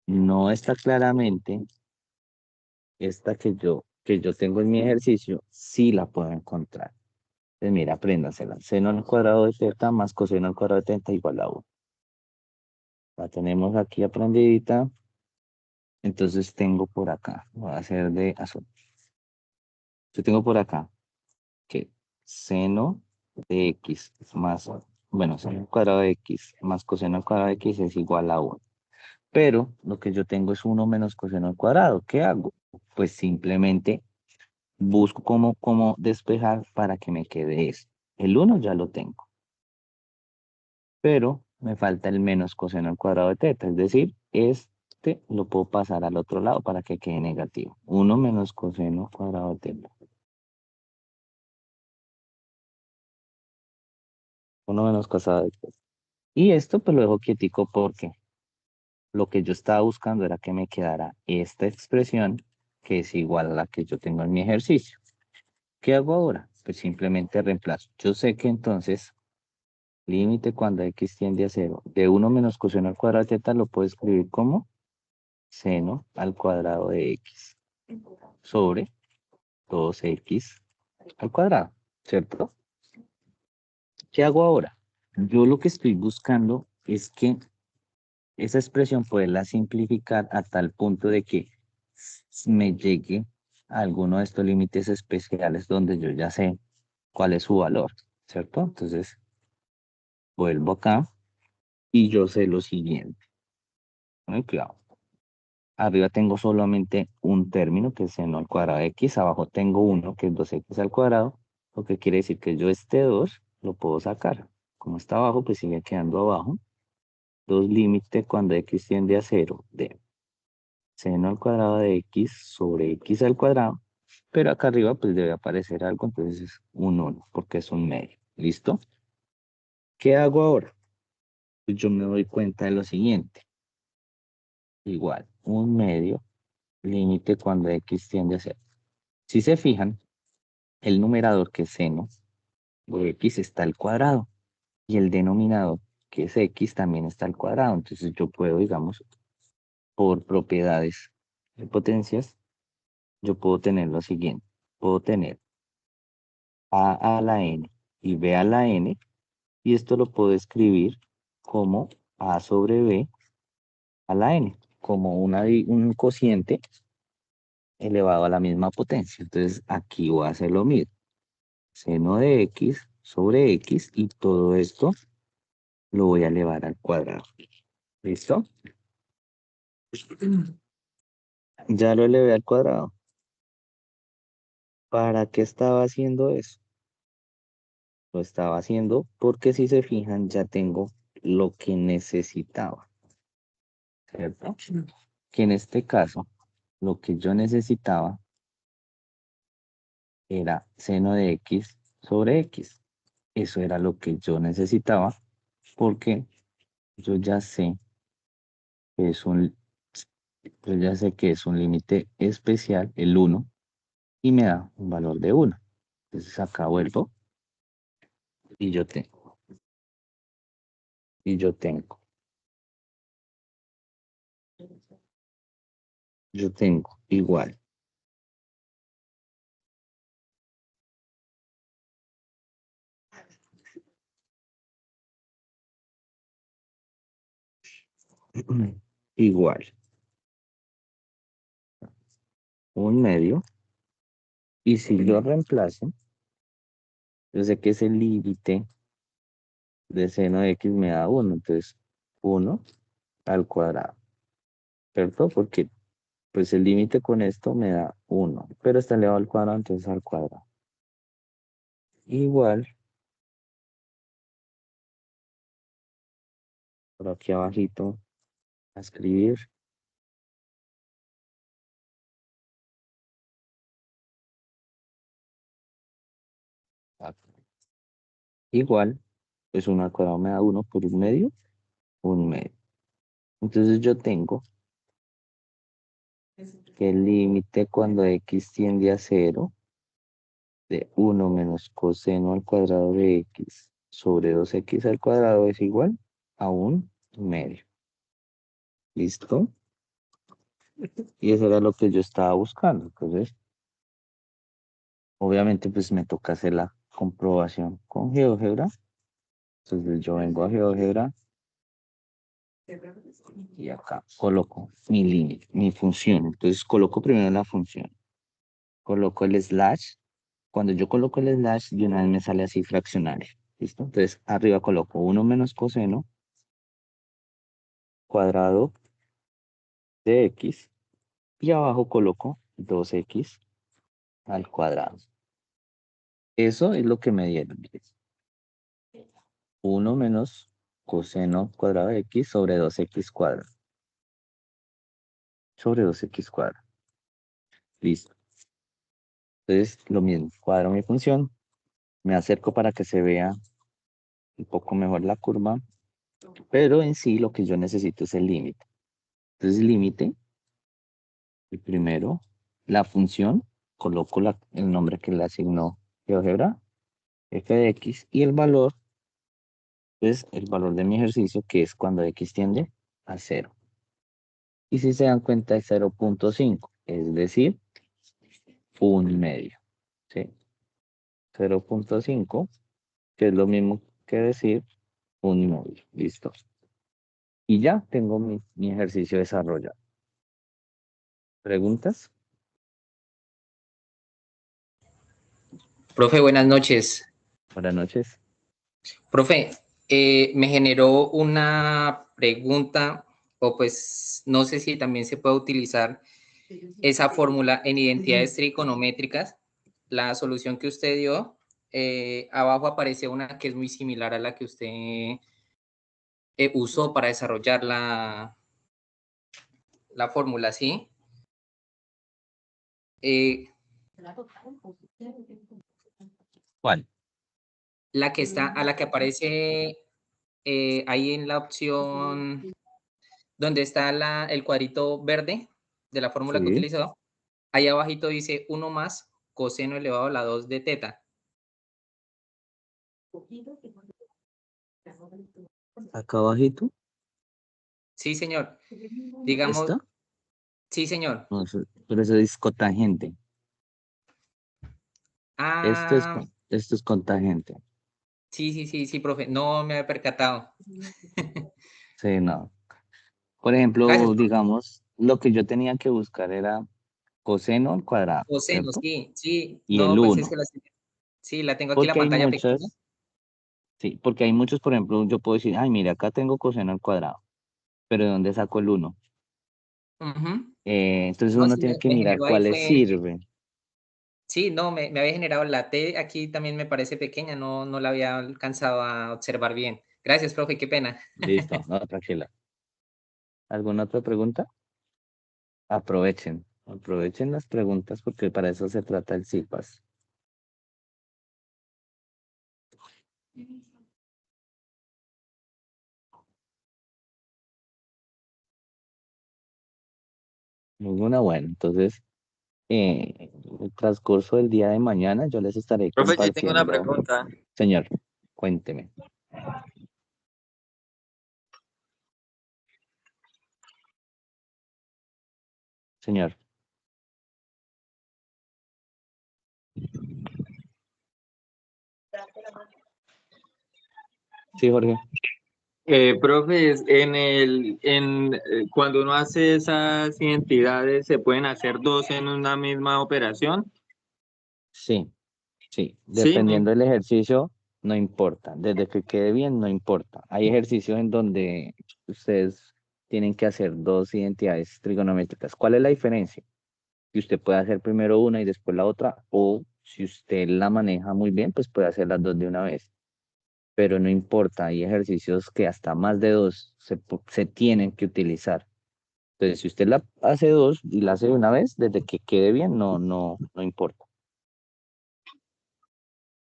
no está claramente, esta que yo tengo en mi ejercicio, sí la puedo encontrar. Entonces mira, apréndasela. Seno al cuadrado de teta más coseno al cuadrado de teta igual a 1. La tenemos aquí aprendidita. Entonces tengo por acá, voy a hacer de azul. Yo tengo por acá que seno de x más, bueno, seno al cuadrado de x más coseno al cuadrado de x es igual a 1. Pero lo que yo tengo es 1 menos coseno al cuadrado. ¿Qué hago? Pues simplemente busco cómo despejar para que me quede eso. El 1 ya lo tengo. Pero me falta el menos coseno al cuadrado de teta. Es decir, este lo puedo pasar al otro lado para que quede negativo. 1 menos coseno al cuadrado de teta. 1 menos coseno de teta. Y esto pues lo dejo quietico porque lo que yo estaba buscando era que me quedara esta expresión que es igual a la que yo tengo en mi ejercicio. ¿Qué hago ahora? Pues simplemente reemplazo. Yo sé que entonces, límite cuando x tiende a 0, de 1 menos coseno al cuadrado de teta lo puedo escribir como seno al cuadrado de x sobre 2x al cuadrado, ¿cierto? ¿Qué hago ahora? Yo lo que estoy buscando es que esa expresión poderla simplificar a tal punto de que me llegue a alguno de estos límites especiales donde yo ya sé cuál es su valor, ¿cierto? Entonces, vuelvo acá y yo sé lo siguiente. Muy cuidado. Arriba tengo solamente un término que es seno al cuadrado de x, abajo tengo uno que es 2x al cuadrado, lo que quiere decir que yo este 2 lo puedo sacar. Como está abajo, pues sigue quedando abajo. 2 límite cuando x tiende a 0 de seno al cuadrado de x sobre x al cuadrado, pero acá arriba pues debe aparecer algo, entonces es un 1, porque es un medio. ¿Listo? ¿Qué hago ahora? Pues yo me doy cuenta de lo siguiente. Igual, un medio, límite cuando x tiende a 0. Si se fijan, el numerador que es seno de x está al cuadrado y el denominador que es x también está al cuadrado. Entonces yo puedo, digamos, por propiedades de potencias, yo puedo tener lo siguiente. Puedo tener a la n y b a la n Y esto lo puedo escribir como A sobre B a la N, como un cociente elevado a la misma potencia. Entonces aquí voy a hacer lo mismo. Seno de X sobre X y todo esto lo voy a elevar al cuadrado. ¿Listo? Ya lo elevé al cuadrado. ¿Para qué estaba haciendo eso? Lo estaba haciendo porque si se fijan ya tengo lo que necesitaba, ¿cierto? Que en este caso lo que yo necesitaba era seno de X sobre X. Eso era lo que yo necesitaba porque yo ya sé que es un, yo ya sé que es un límite especial, el 1, y me da un valor de 1. Entonces acá vuelvo y yo tengo igual. Igual, un medio. Y si lo reemplazo, yo sé que ese límite de seno de X me da 1. Entonces, 1 al cuadrado. ¿Cierto? Porque pues el límite con esto me da 1. Pero está elevado al cuadrado, entonces al cuadrado. Igual, por aquí abajito, a escribir. Igual, pues 1 al cuadrado me da 1 por un medio, un medio. Entonces yo tengo que el límite cuando X tiende a 0 de 1 menos coseno al cuadrado de X sobre 2X al cuadrado es igual a un medio. ¿Listo? Y eso era lo que yo estaba buscando. Entonces, obviamente, pues me toca hacer la comprobación con GeoGebra. Entonces yo vengo a GeoGebra y acá coloco mi límite, mi función. Entonces coloco primero la función. Coloco el slash. Cuando yo coloco el slash, de una vez me sale así fraccionario. ¿Listo? Entonces arriba coloco 1 menos coseno cuadrado de X y abajo coloco 2X al cuadrado. Eso es lo que me dieron. 1 menos coseno cuadrado de X sobre 2X cuadrado. Sobre 2X cuadrado. Listo. Entonces, lo mismo. Cuadro mi función. Me acerco para que se vea un poco mejor la curva. Pero en sí lo que yo necesito es el límite. Entonces, límite. El primero. La función. Coloco el nombre que le asignó GeoGebra. F de X. Y el valor. Pues el valor de mi ejercicio, que es cuando X tiende a 0. Y si se dan cuenta es 0.5, es decir, un medio. ¿Sí? 0.5, que es lo mismo que decir un medio. Listo. Y ya tengo mi ejercicio desarrollado. ¿Preguntas? Profe, buenas noches. Buenas noches. Profe, me generó una pregunta, o pues no sé si también se puede utilizar esa fórmula en identidades trigonométricas. La solución que usted dio, abajo aparece una que es muy similar a la que usted usó para desarrollar la fórmula, ¿sí? ¿Cuál? La que está, a la que aparece ahí en la opción donde está el cuadrito verde de la fórmula que Sí. utilizó, ahí abajito dice 1 más coseno elevado a la 2 de teta. Acá abajito. Sí, señor. Digamos, ¿Esta? sí, señor. No, pero eso es cotangente. Esto Ah, es cotangente. Sí, profe. No me había percatado. Sí, no. Por ejemplo, Gracias, profe. digamos, lo que yo tenía que buscar era coseno al cuadrado, Coseno, ¿cierto? sí. Y el No, pues es que 1. sí, la tengo aquí en la Porque hay pantalla pequeña. muchas, sí, porque hay muchos, por ejemplo, yo puedo decir, ay, mire, acá tengo coseno al cuadrado, pero ¿de dónde saco el 1? Ujú. Entonces No, uno sí, tiene que me mirar generó ahí cuáles fue. sirven. Sí, no, me había generado la T aquí también me parece pequeña, no la había alcanzado a observar bien. Gracias, profe, qué pena. Listo, no, tranquila. ¿Alguna otra pregunta? Aprovechen las preguntas porque para eso se trata el CIPAS. Ninguna, bueno, entonces, el transcurso del día de mañana yo les estaré Profe, yo tengo una compartiendo. pregunta. Señor, cuénteme. Señor, sí, Jorge. Profe, cuando uno hace esas identidades, ¿se pueden hacer dos en una misma operación? Sí, sí, Sí, dependiendo del ejercicio, no importa. Desde que quede bien, no importa. Hay ejercicios en donde ustedes tienen que hacer dos identidades trigonométricas. ¿Cuál es la diferencia? Que usted puede hacer primero una y después la otra, o si usted la maneja muy bien, pues puede hacer las dos de una vez. Pero no importa, hay ejercicios que hasta más de dos se tienen que utilizar. Entonces, si usted la hace dos y la hace de una vez, desde que quede bien, no importa.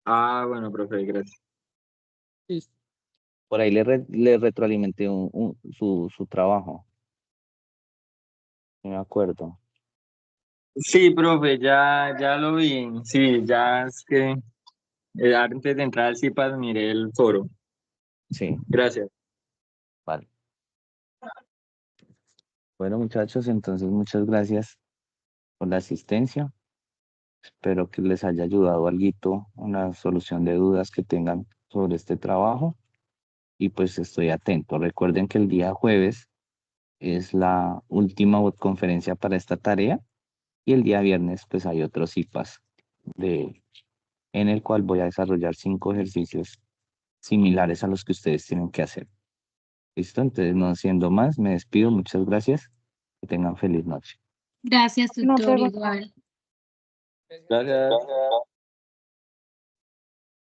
bueno, profe, gracias. Listo. Por ahí le retroalimenté su trabajo, no me acuerdo. Sí, profe, ya lo vi. Sí, ya es que antes de entrar al CIPAS miré el foro. Sí, Gracias. vale. Bueno, muchachos, entonces muchas gracias por la asistencia. Espero que les haya ayudado alguito en la solución de dudas que tengan sobre este trabajo. Y pues estoy atento. Recuerden que el día jueves es la última conferencia para esta tarea y el día viernes pues hay otros IPAS en el cual voy a desarrollar 5 ejercicios similares a los que ustedes tienen que hacer. ¿Listo? Entonces, no siendo más, me despido. Muchas gracias. Que tengan feliz noche. Gracias, No tutor, pregunta. igual. Gracias.